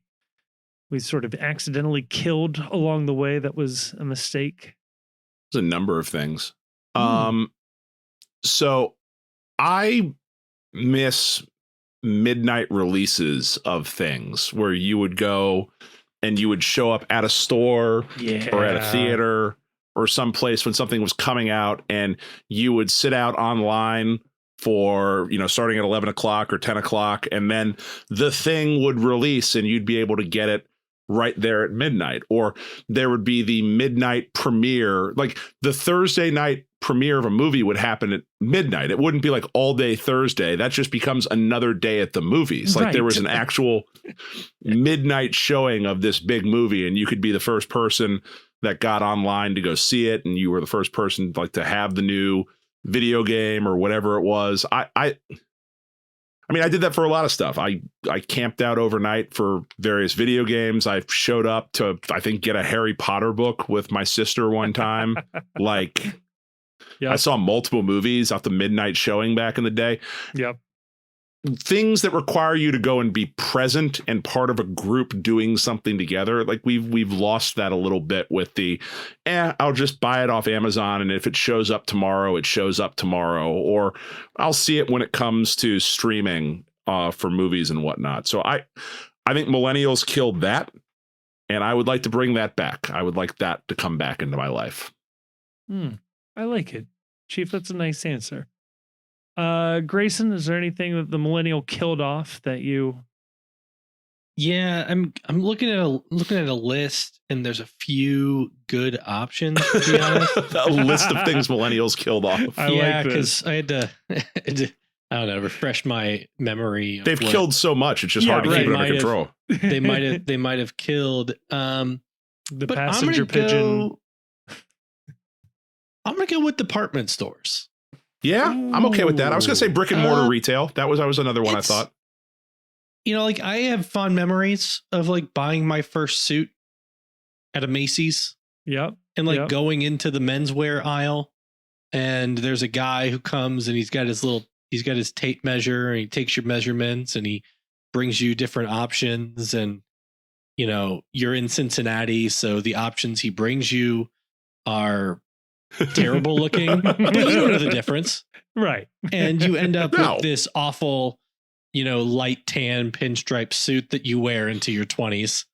sort of accidentally killed along the way that was a mistake? There's a number of things. So I miss midnight releases of things where you would go and you would show up at a store Yeah. or at a theater or someplace when something was coming out, and you would sit out online for, starting at 11 o'clock or 10 o'clock, and then the thing would release and you'd be able to get it right there at midnight. Or there would be the midnight premiere, like the Thursday night premiere of a movie would happen at midnight. It wouldn't be like all day Thursday. That just becomes another day at the movies. Like there was an actual midnight showing of this big movie, and you could be the first person that got online to go see it, and you were the first person like to have the new video game or whatever it was. I mean, I did that for a lot of stuff. I camped out overnight for various video games. I showed up to, I think, get a Harry Potter book with my sister one time. Like, yep. I saw multiple movies off the midnight showing back in the day. Yep. Things that require you to go and be present and part of a group doing something together. Like we've lost that a little bit with the, I'll just buy it off Amazon, and if it shows up tomorrow, it shows up tomorrow, or I'll see it when it comes to streaming for movies and whatnot. So I think millennials killed that, and I would like to bring that back. I would like that to come back into my life. I like it, Chief. That's a nice answer. Grayson, is there anything that the millennial killed off that you? Yeah, I'm looking at a list, and there's a few good options, to be honest. A list of things millennials killed off. Yeah, because I had to I don't know, refresh my memory. They've killed so much; it's just hard to keep it under control. They might have killed the passenger pigeon. I'm gonna go with department stores. Yeah, I'm okay with that. I was going to say brick and mortar retail. That was another one I thought. Like I have fond memories of like buying my first suit at a Macy's. Yep. And like going into the menswear aisle, and there's a guy who comes and he's got his tape measure, and he takes your measurements and he brings you different options, and you're in Cincinnati, so the options he brings you are terrible looking, but you don't know the difference, right? And you end up with this awful, light tan pinstripe suit that you wear into your 20s.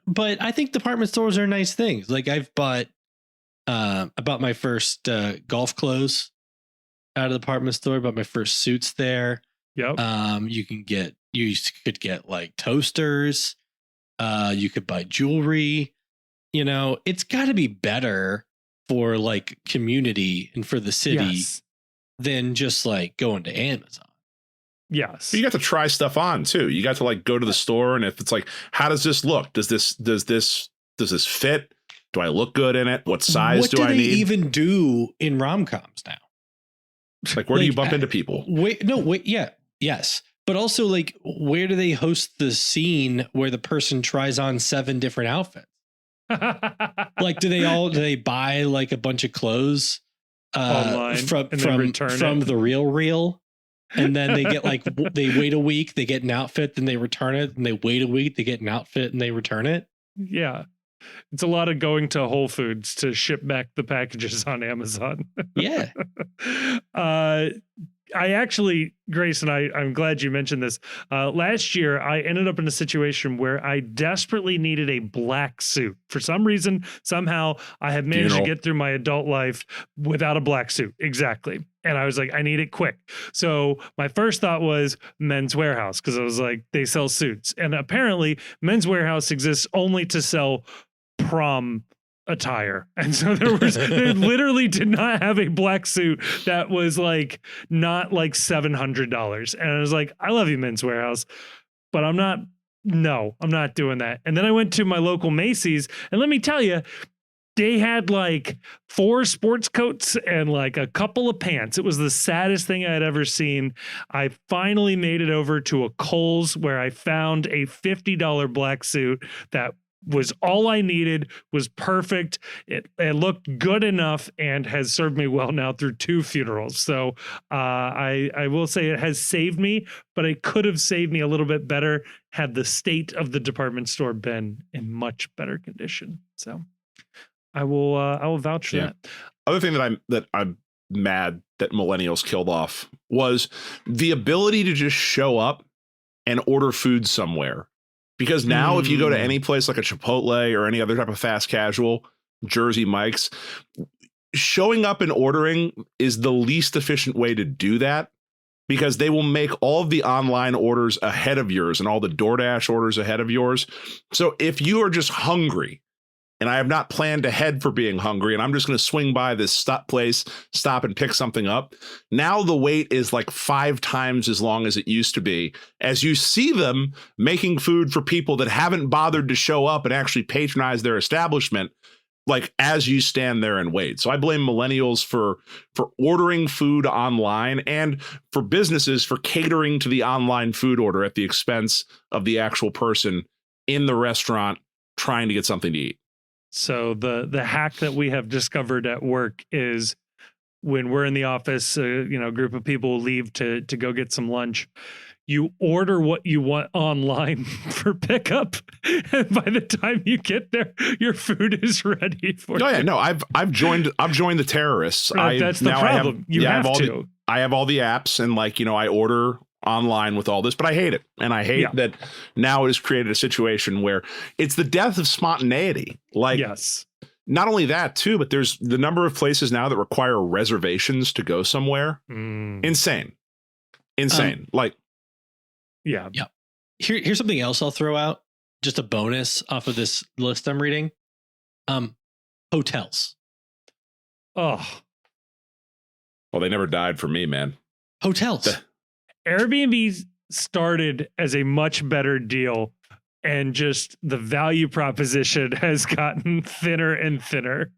But I think department stores are nice things. Like I bought my first golf clothes out of the department store. Bought my first suits there. Yep. You could get like toasters. You could buy jewelry. It's got to be better for like community and for the city than just like going to Amazon. Yes. But you got to try stuff on too. You got to like go to the store, and if it's like, how does this look? Does this fit? Do I look good in it? What size do I need? What do they even do in rom-coms now? Like, where do you bump into people? Yes. But also, like, where do they host the scene where the person tries on 7 different outfits? Like, do they buy like a bunch of clothes online from the real, and then they get like they wait a week, they get an outfit, then they return it, and they wait a week, they get an outfit, and they return it? Yeah. It's a lot of going to Whole Foods to ship back the packages on Amazon. Yeah. I actually, Grayson, I'm glad you mentioned this. Last year, I ended up in a situation where I desperately needed a black suit. For some reason, somehow, I have managed to get through my adult life without a black suit. Exactly. And I was like, I need it quick. So my first thought was Men's Warehouse, because I was like, they sell suits. And apparently, Men's Warehouse exists only to sell prom attire, and so they literally did not have a black suit that was like not like $700, and I was like, I love you, Men's Warehouse, but I'm not doing that. And then I went to my local Macy's, and let me tell you, they had like 4 sports coats and like a couple of pants. It was the saddest thing I had ever seen. I finally made it over to a Kohl's where I found a $50 black suit that was all I needed, was perfect. It looked good enough and has served me well now through 2 funerals. So I will say it has saved me, but it could have saved me a little bit better had the state of the department store been in much better condition. So I will vouch for that. Other thing that I'm mad that millennials killed off was the ability to just show up and order food somewhere Because now if you go to any place like a Chipotle or any other type of fast casual, Jersey Mike's, showing up and ordering is the least efficient way to do that, because they will make all of the online orders ahead of yours and all the DoorDash orders ahead of yours. So if you are just hungry, and I have not planned ahead for being hungry, and I'm just going to swing by this stop and pick something up, now the wait is like 5 times as long as it used to be, as you see them making food for people that haven't bothered to show up and actually patronize their establishment, like as you stand there and wait. So I blame millennials for ordering food online, and for businesses for catering to the online food order at the expense of the actual person in the restaurant trying to get something to eat. So the hack that we have discovered at work is when we're in the office, a group of people leave to go get some lunch. You order what you want online for pickup, and by the time you get there, your food is ready for you. Oh yeah, no, I've joined the terrorists. That's the problem. I have all the apps, and I order online with all this, but I hate it. And I hate that now it has created a situation where it's the death of spontaneity. Yes. Not only that too, but there's the number of places now that require reservations to go somewhere. Insane. Yeah. Here's something else I'll throw out. Just a bonus off of this list I'm reading. Hotels. Oh. Well, they never died for me, man. Hotels. Airbnb started as a much better deal, and just the value proposition has gotten thinner and thinner.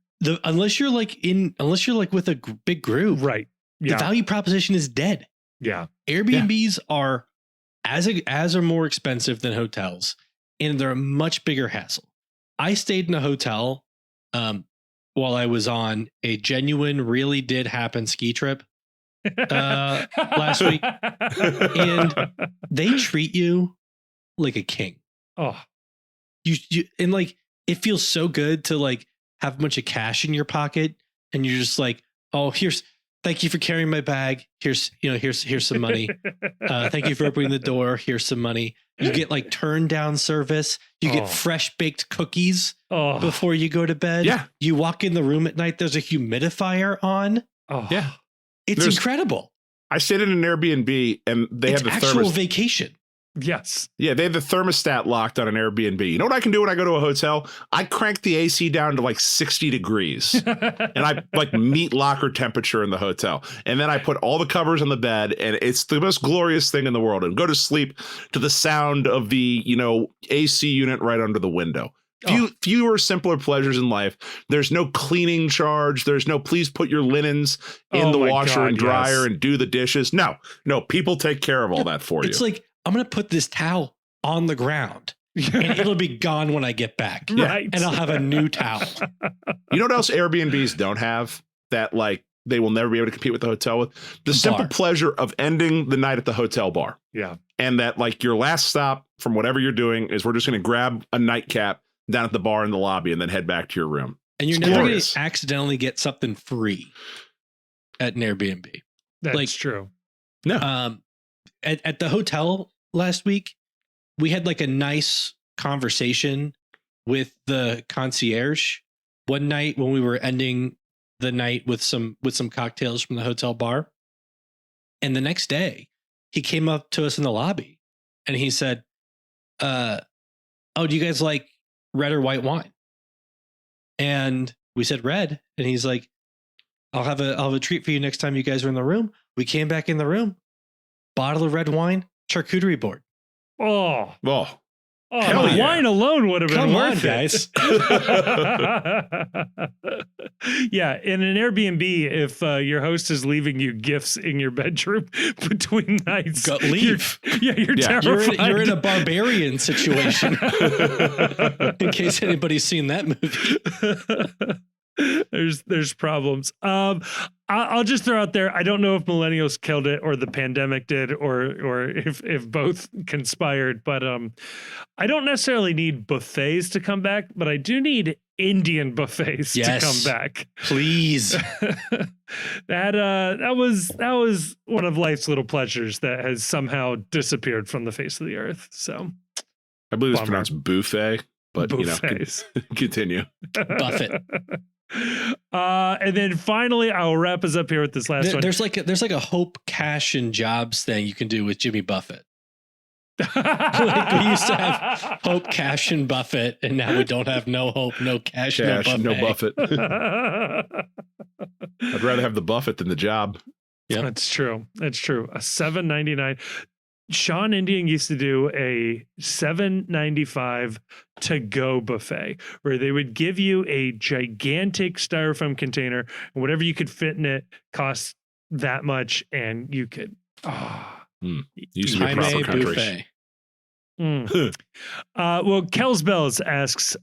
Unless you're like with a big group, right? Yeah. The value proposition is dead. Yeah. Airbnbs are are more expensive than hotels, and they're a much bigger hassle. I stayed in a hotel while I was on a genuine, really did happen ski trip last week, and they treat you like a king. Oh, you and like it feels so good to like have a bunch of cash in your pocket, and you're just like, oh, thank you for carrying my bag. Here's some money. Thank you for opening the door. Here's some money. You get like turn down service. You get fresh baked cookies before you go to bed. Yeah. You walk in the room at night. There's a humidifier on. Oh yeah. It's incredible. I stayed in an Airbnb, and they have the actual vacation. Yes. Yeah, they have the thermostat locked on an Airbnb. You know what I can do when I go to a hotel? I crank the AC down to like 60 degrees and I like meet locker temperature in the hotel. And then I put all the covers on the bed, and it's the most glorious thing in the world. And go to sleep to the sound of the, AC unit right under the window. Fewer, simpler pleasures in life. There's no cleaning charge. There's no please put your linens in the washer and dryer and do the dishes. No, people take care of all that for you. It's like, I'm going to put this towel on the ground and it'll be gone when I get back. Right. And I'll have a new towel. You know what else Airbnbs don't have that like they will never be able to compete with the hotel with? The simple pleasure of ending the night at the hotel bar. Yeah. And that like your last stop from whatever you're doing is we're just going to grab a nightcap down at the bar in the lobby and then head back to your room. And you're never going to accidentally get something free at an Airbnb. That's true. No. At the hotel last week, we had like a nice conversation with the concierge one night when we were ending the night with some cocktails from the hotel bar. And the next day, he came up to us in the lobby and he said, oh, do you guys like red or white wine? And we said red. And he's like, I'll have a treat for you next time you guys are in the room. We came back in the room, bottle of red wine, charcuterie board. Oh, hell the wine alone would have been worth guys. Yeah, in an Airbnb, if your host is leaving you gifts in your bedroom between nights, leave. You're terrified. You're in a barbarian situation. In case anybody's seen that movie. There's problems. I'll just throw out there, I don't know if millennials killed it or the pandemic did or if both conspired, but I don't necessarily need buffets to come back, but I do need Indian buffets to come back. Please. That was one of life's little pleasures that has somehow disappeared from the face of the earth. So I believe it's Bummer. pronounced buffet, but Buffets. continue. Buffett. And then finally, I'll wrap us up here with this last one. There's like a Hope Cash and Jobs thing you can do with Jimmy Buffett. Like we used to have Hope, Cash, and Buffett, and now we don't have no Hope, no Cash, No Buffett. I'd rather have the Buffett than the job. Yep. That's true. That's true. A $7.99. Sean Indian used to do a $7.95 to go buffet where they would give you a gigantic styrofoam container and whatever you could fit in it cost that much, and you could Used to be a proper country. Buffet. Well, Kells Bells asks,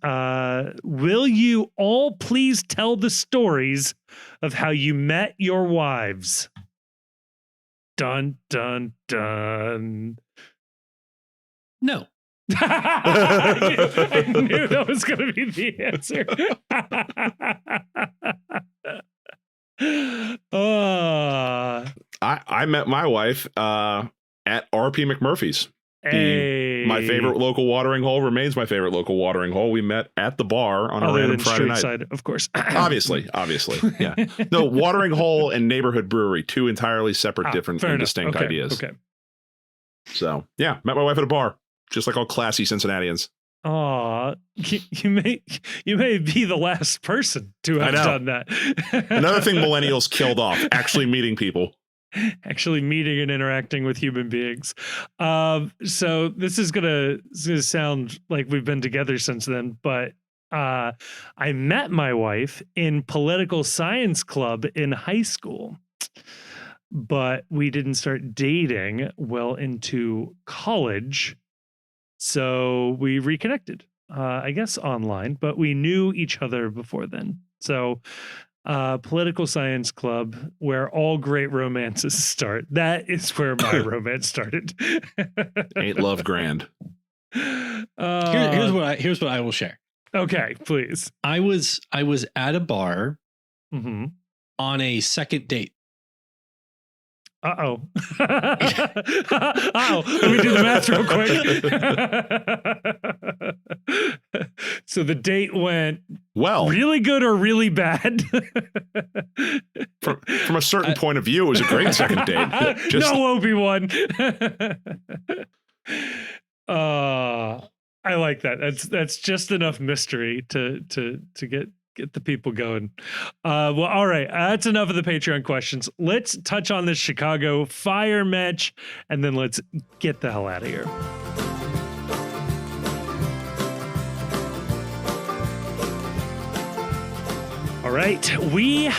will you all please tell the stories of how you met your wives? Dun, dun, dun. No. I knew that was going to be the answer. I met my wife at RP McMurphy's. Hey. My favorite local watering hole remains my favorite local watering hole. We met at the bar on a random Friday night. Side, of course. Obviously. Yeah. No, watering hole and neighborhood brewery, two entirely separate, different, and distinct ideas. Okay. So, yeah, met my wife at a bar, just like all classy Cincinnatians. Aw, you may be the last person to have done that. Another thing millennials killed off, actually meeting people. Actually meeting and interacting with human beings. So this is gonna sound like we've been together since then, but I met my wife in political science club in high school, but we didn't start dating well into college. So we reconnected, I guess online, but we knew each other before then. So political science club, where all great romances start. That is where my romance started. Ain't love grand. Here's what I will share. Okay, please. I was at a bar on a second date. Uh-oh. Let me do the math real quick. So the date went really good or really bad? From a certain point of view, it was a great second date. No Obi-Wan. I like that. That's just enough mystery to get the people going. Well, all right. That's enough of the Patreon questions. Let's touch on this Chicago Fire match, and then let's get the hell out of here. All right. We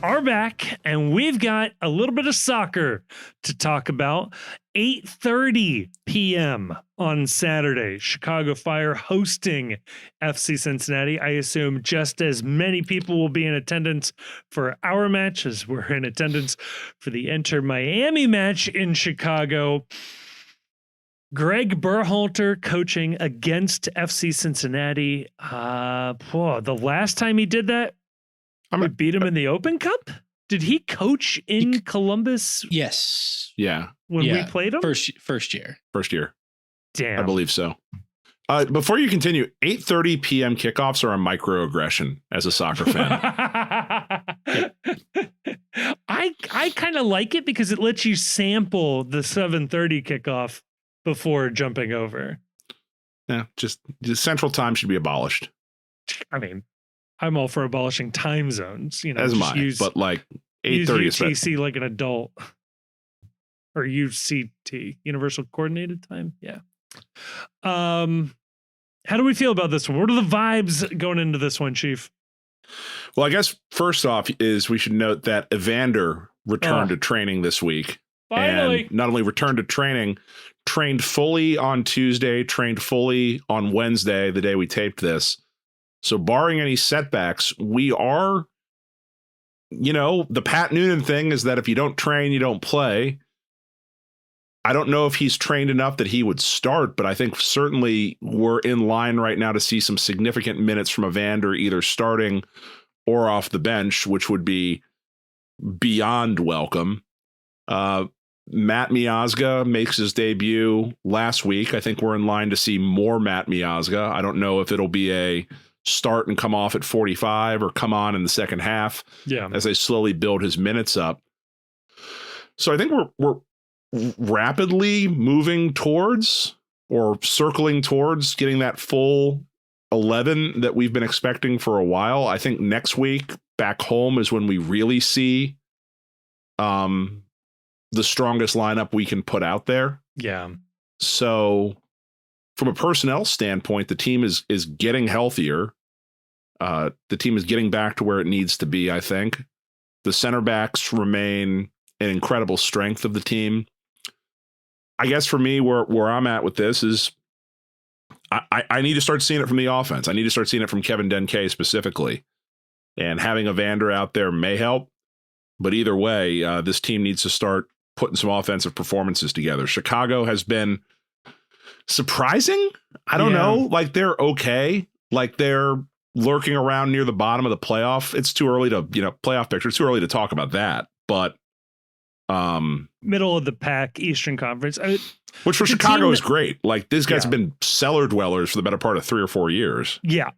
are back, and we've got a little bit of soccer to talk about. 8:30 p.m. on Saturday, Chicago Fire hosting FC Cincinnati. I assume just as many people will be in attendance for our match as we're in attendance for the Inter Miami match in Chicago. Greg Berhalter coaching against FC Cincinnati. The last time he did that, we beat him in the Open Cup? Did he coach in Columbus? Yes. Yeah. When we played him? First year. Damn. I believe so. Before you continue, 8:30 p.m. kickoffs are a microaggression as a soccer fan. I kind of like it because it lets you sample the 7:30 kickoff before jumping over. Yeah, just Central Time should be abolished. I mean, I'm all for abolishing time zones, as am I, but like 8:30 is UTC like an adult, or UCT, Universal Coordinated Time. Yeah. How do we feel about this one? What are the vibes going into this one, Chief? Well, I guess first off is we should note that Evander returned to training this week. Finally. And not only returned to training, trained fully on Tuesday, trained fully on Wednesday, the day we taped this. So barring any setbacks, we are, the Pat Noonan thing is that if you don't train, you don't play. I don't know if he's trained enough that he would start, but I think certainly we're in line right now to see some significant minutes from Evander either starting or off the bench, which would be beyond welcome. Matt Miazga makes his debut last week. I think we're in line to see more Matt Miazga. I don't know if it'll be a start and come off at 45 or come on in the second half as they slowly build his minutes up. So I think we're rapidly moving towards or circling towards getting that full 11 that we've been expecting for a while. I think next week back home is when we really see the strongest lineup we can put out there. Yeah. So from a personnel standpoint, the team is getting healthier. The team is getting back to where it needs to be, I think. The center backs remain an incredible strength of the team. I guess for me, where I'm at with this is I need to start seeing it from the offense. I need to start seeing it from Kevin Denke specifically. And having Evander out there may help. But either way, this team needs to start putting some offensive performances together. Chicago has been surprising. I don't know. Like, they're okay. Like, they're lurking around near the bottom of the playoff. It's too early to, playoff picture. It's too early to talk about that. But middle of the pack, Eastern Conference. Which for Chicago is great. Like, these guys have been cellar dwellers for the better part of 3 or 4 years. Yeah.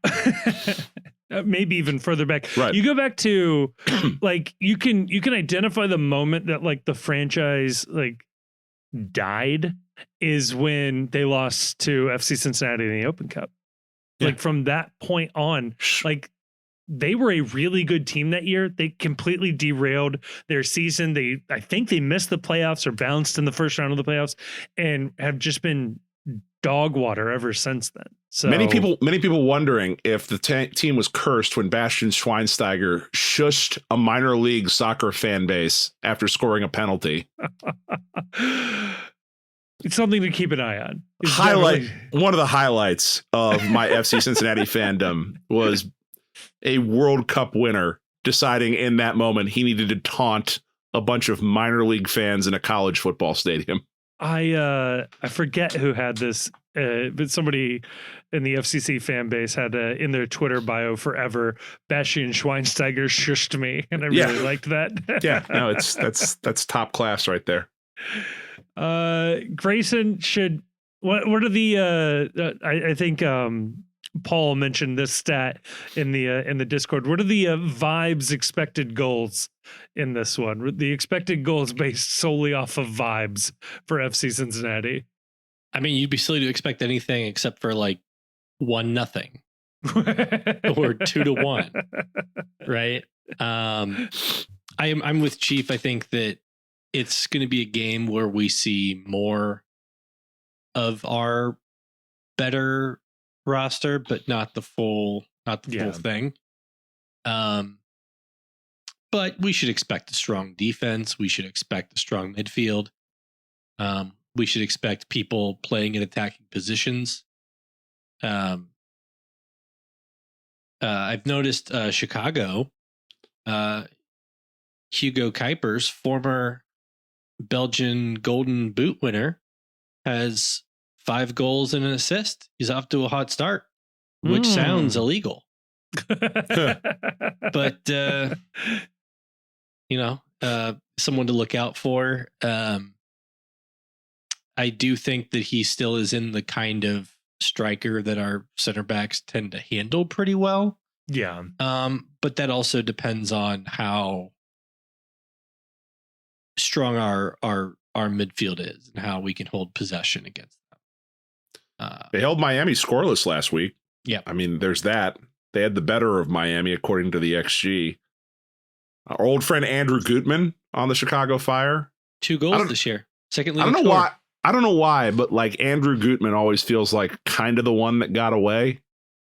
Maybe even further back. Right. You go back to like you can identify the moment that like the franchise like died is when they lost to FC Cincinnati in the Open Cup. Yeah. Like from that point on, like they were a really good team that year. They completely derailed their season. I think they missed the playoffs or bounced in the first round of the playoffs and have just been dog water ever since then. So many people wondering if the team was cursed when Bastian Schweinsteiger shushed a minor league soccer fan base after scoring a penalty. It's something to keep an eye on. One of the highlights of my FC Cincinnati fandom was a World Cup winner deciding in that moment he needed to taunt a bunch of minor league fans in a college football stadium. I forget who had this, but somebody in the FCC fan base had in their Twitter bio forever, Bastian Schweinsteiger shushed me, and I really liked that. Yeah, no, that's top class right there. Grayson should. What are the? I think Paul mentioned this stat in the Discord. What are the vibes expected goals in this one? The expected goals based solely off of vibes for FC Cincinnati. I mean, you'd be silly to expect anything except for like 1-0 or 2-1, right? I'm with Chief. I think that it's going to be a game where we see more of our better roster, but not the full thing. But we should expect a strong defense. We should expect a strong midfield. We should expect people playing in attacking positions. I've noticed Chicago, Hugo Kuipers, former Belgian Golden Boot winner, has 5 goals and an assist. He's off to a hot start, which sounds illegal. But, someone to look out for. I do think that he still is in the kind of striker that our center backs tend to handle pretty well. Yeah. But that also depends on how strong our midfield is and how we can hold possession against them. They held Miami scoreless last week. Yeah. I mean, there's that. They had the better of Miami, according to the XG. Our old friend Andrew Gutman on the Chicago Fire. 2 goals this year. Second leading scorer. I don't know why, but like Andrew Gutman always feels like kind of the one that got away.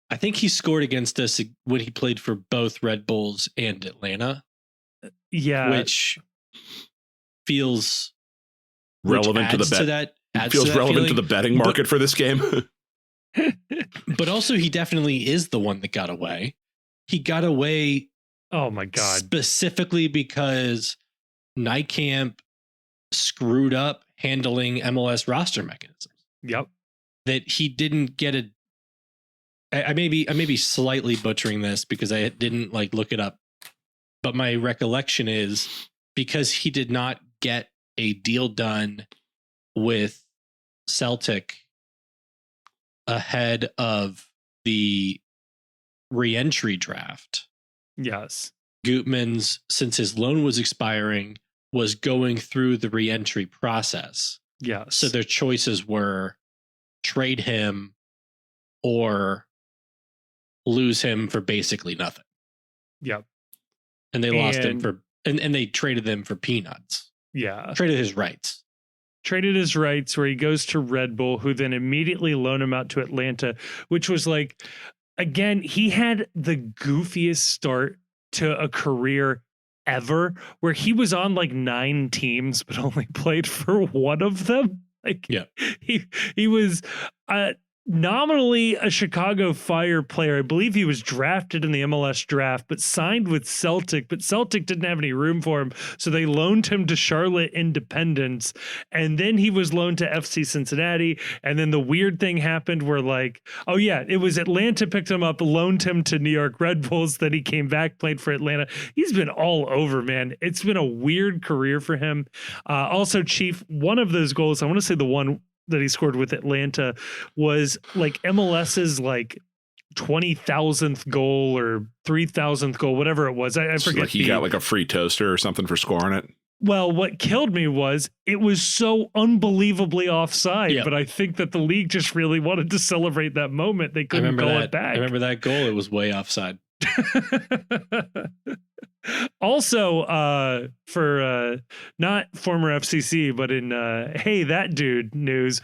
I think he scored against us when he played for both Red Bulls and Atlanta. Yeah. Which feels relevant to the bet. Feels relevant to the betting market for this game. But also he definitely is the one that got away. He got away. Oh my God. Specifically because Nijkamp screwed up handling MLS roster mechanisms. Yep. That he didn't get I may be slightly butchering this because I didn't look it up. But my recollection is because he did not get a deal done with Celtic ahead of the re-entry draft. Yes. Gutman's, since his loan was expiring, was going through the re-entry process. Yes. So their choices were trade him or lose him for basically nothing. Yep. And they lost him for, and they traded them for peanuts. Yeah. Traded his rights. Traded his rights, where he goes to Red Bull, who then immediately loaned him out to Atlanta, which was like, again, he had the goofiest start to a career ever, where he was on like 9 teams, but only played for one of them. Like, yeah, he was nominally a Chicago Fire player. I believe he was drafted in the MLS draft, but signed with Celtic, but Celtic didn't have any room for him. So they loaned him to Charlotte Independence. And then he was loaned to FC Cincinnati. And then the weird thing happened where like, oh yeah, it was Atlanta picked him up, loaned him to New York Red Bulls. Then he came back, played for Atlanta. He's been all over, man. It's been a weird career for him. Also, Chief, one of those goals, I want to say the one that he scored with Atlanta was like MLS's like 20,000th goal or 3,000th goal, whatever it was. I forget. Like he got like a free toaster or something for scoring it. Well, what killed me was it was so unbelievably offside, but I think that the league just really wanted to celebrate that moment. They couldn't call it back. I remember that goal. It was way offside. Also, for not former FCC, but in hey, that dude news,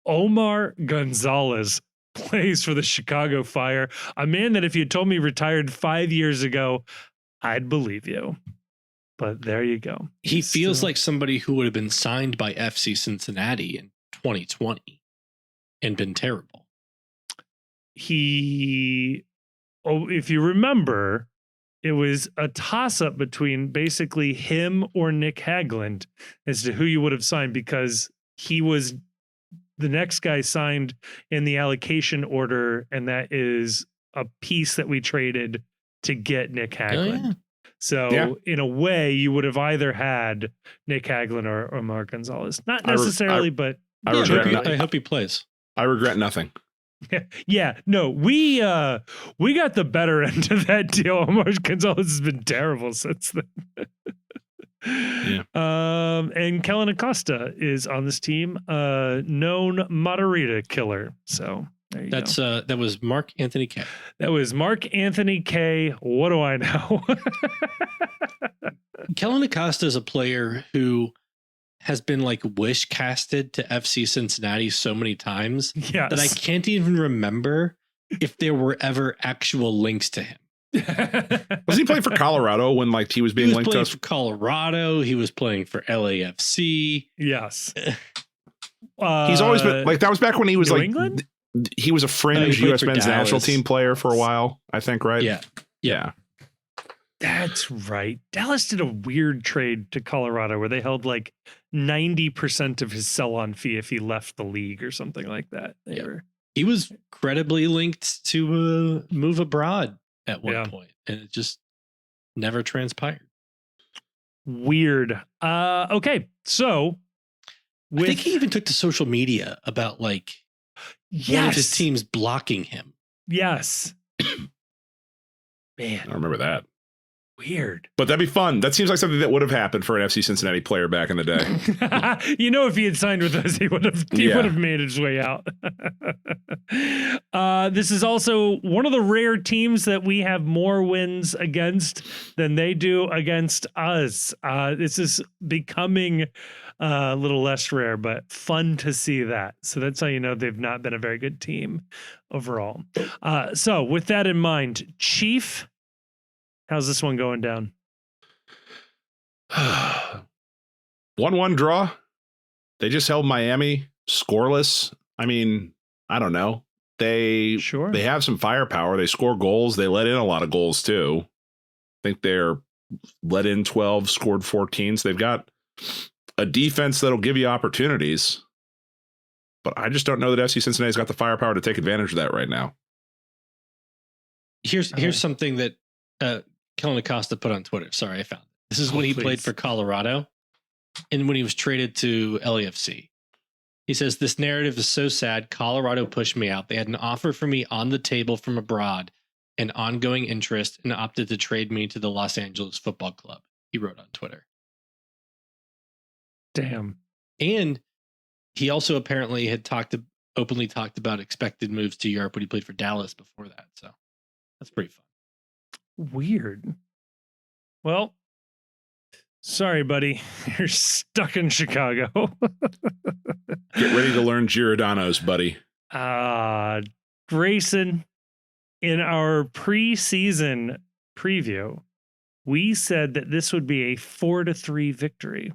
Omar Gonzalez plays for the Chicago Fire, a man that if you told me retired 5 years ago, I'd believe you. But there you go. He feels like somebody who would have been signed by FC Cincinnati in 2020 and been terrible. If you remember, it was a toss-up between basically him or Nick Hagland as to who you would have signed, because he was the next guy signed in the allocation order, and that is a piece that we traded to get Nick Hagland. Oh, yeah. So in a way, you would have either had Nick Hagland or Mark Gonzalez. Not necessarily, but I hope he plays. I regret nothing. Yeah, no, we got the better end of that deal. Omar Gonzalez has been terrible since then. Yeah. And Kellen Acosta is on this team, known Margarita killer. So there you go. That was Mark Anthony K. That was Mark Anthony K. What do I know? Kellen Acosta is a player who has been like wish casted to FC Cincinnati so many times that I can't even remember if there were ever actual links to him. Was he playing for Colorado when like he was being linked to us? For Colorado, he was playing for LAFC. Yes. He's always been like, that was back when he was New like England? He was a fringe U.S. men's national team player for a while, I think, right? Yeah. That's right. Dallas did a weird trade to Colorado where they held like 90% of his sell-on fee if he left the league or something like that. He was credibly linked to move abroad at one point, and it just never transpired. Weird. Okay, so I think he even took to social media about like one of his teams blocking him. Yes. Man, I remember that. Weird. But that'd be fun. That seems like something that would have happened for an FC Cincinnati player back in the day. You know, if he had signed with us, he would have made his way out. This is also one of the rare teams that we have more wins against than they do against us. This is becoming a little less rare, but fun to see that. So that's how you know they've not been a very good team overall. So with that in mind, Chief, how's this one going down? 1-1 draw. They just held Miami scoreless. I mean, I don't know. They have some firepower. They score goals. They let in a lot of goals too. I think they're let in 12, scored 14. So they've got a defense that'll give you opportunities. But I just don't know that FC Cincinnati's got the firepower to take advantage of that right now. Here's something that Kellen Acosta put on Twitter. Sorry, I found it. This is when he played for Colorado. and when he was traded to LAFC. He says, this narrative is so sad. Colorado pushed me out. They had an offer for me on the table from abroad and ongoing interest and opted to trade me to the Los Angeles Football Club. He wrote on Twitter. Damn. And he also apparently had openly talked about expected moves to Europe when he played for Dallas before that. So that's pretty fun. Weird. Well, sorry, buddy. You're stuck in Chicago. Get ready to learn Giordano's, buddy. Grayson, in our preseason preview, we said that this would be a 4-3 victory.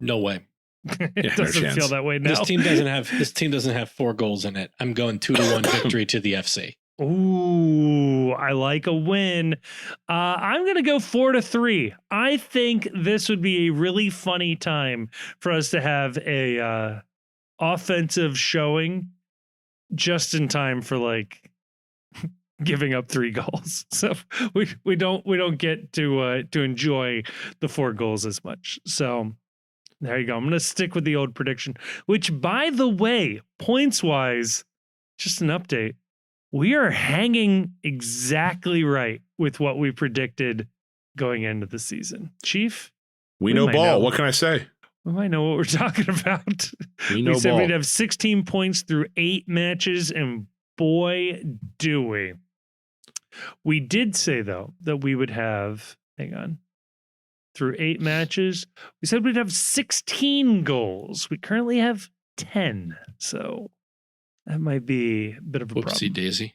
No way. It doesn't feel that way now. This team doesn't have 4 goals in it. I'm going 2-1 victory to the FC. Ooh, I like a win. I'm going to go 4-3. I think this would be a really funny time for us to have a offensive showing just in time for like giving up 3 goals. So we don't get to enjoy the 4 goals as much. So there you go. I'm going to stick with the old prediction, which, by the way, points wise, just an update. We are hanging exactly right with what we predicted going into the season. Chief? We know ball. What can I say? We might know what we're talking about. We said ball. We'd have 16 points through 8 matches, and boy, do we. We did say, though, that we would have, through 8 matches, we said we'd have 16 goals. We currently have 10, so that might be a bit of a problem. Whoopsie daisy.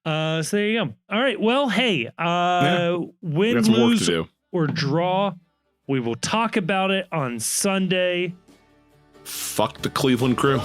So there you go. All right. Well, hey, win, some work lose, to do. or draw, we will talk about it on Sunday. Fuck the Cleveland Crew.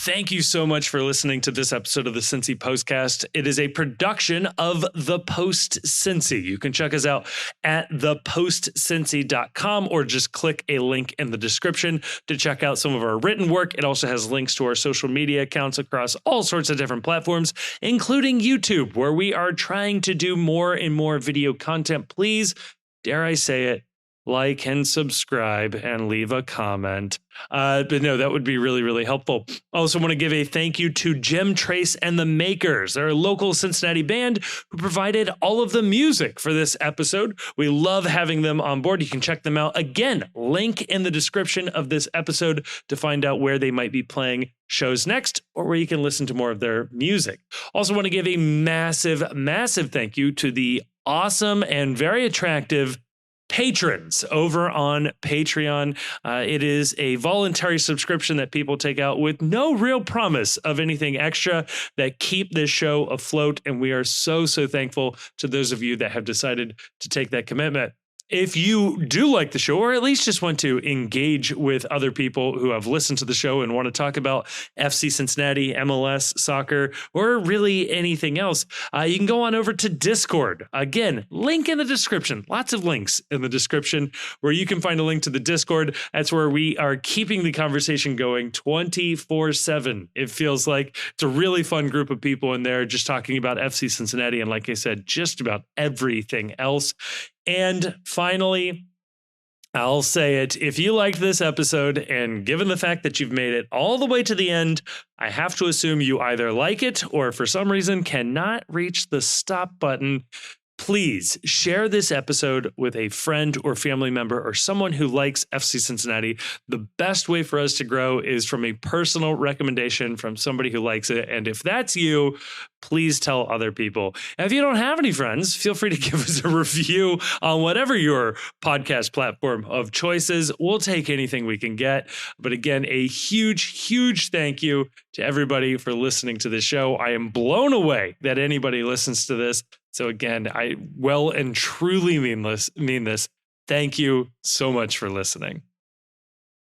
Thank you so much for listening to this episode of the Cincy Postcast. It is a production of The Post Cincy. You can check us out at thepostcincy.com or just click a link in the description to check out some of our written work. It also has links to our social media accounts across all sorts of different platforms, including YouTube, where we are trying to do more and more video content. Please, dare I say it, like and subscribe and leave a comment. But no, that would be really, really helpful. Also want to give a thank you to Jim Trace and the Makers. They're a local Cincinnati band who provided all of the music for this episode. We love having them on board. You can check them out. Again, link in the description of this episode to find out where they might be playing shows next or where you can listen to more of their music. Also want to give a massive, massive thank you to the awesome and very attractive patrons over on Patreon. It is a voluntary subscription that people take out with no real promise of anything extra that keep this show afloat. And we are so, so thankful to those of you that have decided to take that commitment. If you do like the show, or at least just want to engage with other people who have listened to the show and want to talk about FC Cincinnati, MLS, soccer, or really anything else, you can go on over to Discord. Again, link in the description. Lots of links in the description where you can find a link to the Discord. That's where we are keeping the conversation going 24/7. It feels like it's a really fun group of people in there just talking about FC Cincinnati. And like I said, just about everything else. And finally, I'll say it. If you liked this episode, and given the fact that you've made it all the way to the end, I have to assume you either like it or for some reason cannot reach the stop button. Please share this episode with a friend or family member or someone who likes FC Cincinnati. The best way for us to grow is from a personal recommendation from somebody who likes it. And if that's you, please tell other people. And if you don't have any friends, feel free to give us a review on whatever your podcast platform of choice is. We'll take anything we can get. But again, a huge, huge thank you to everybody for listening to this show. I am blown away that anybody listens to this. So again, I well and truly mean this. Thank you so much for listening.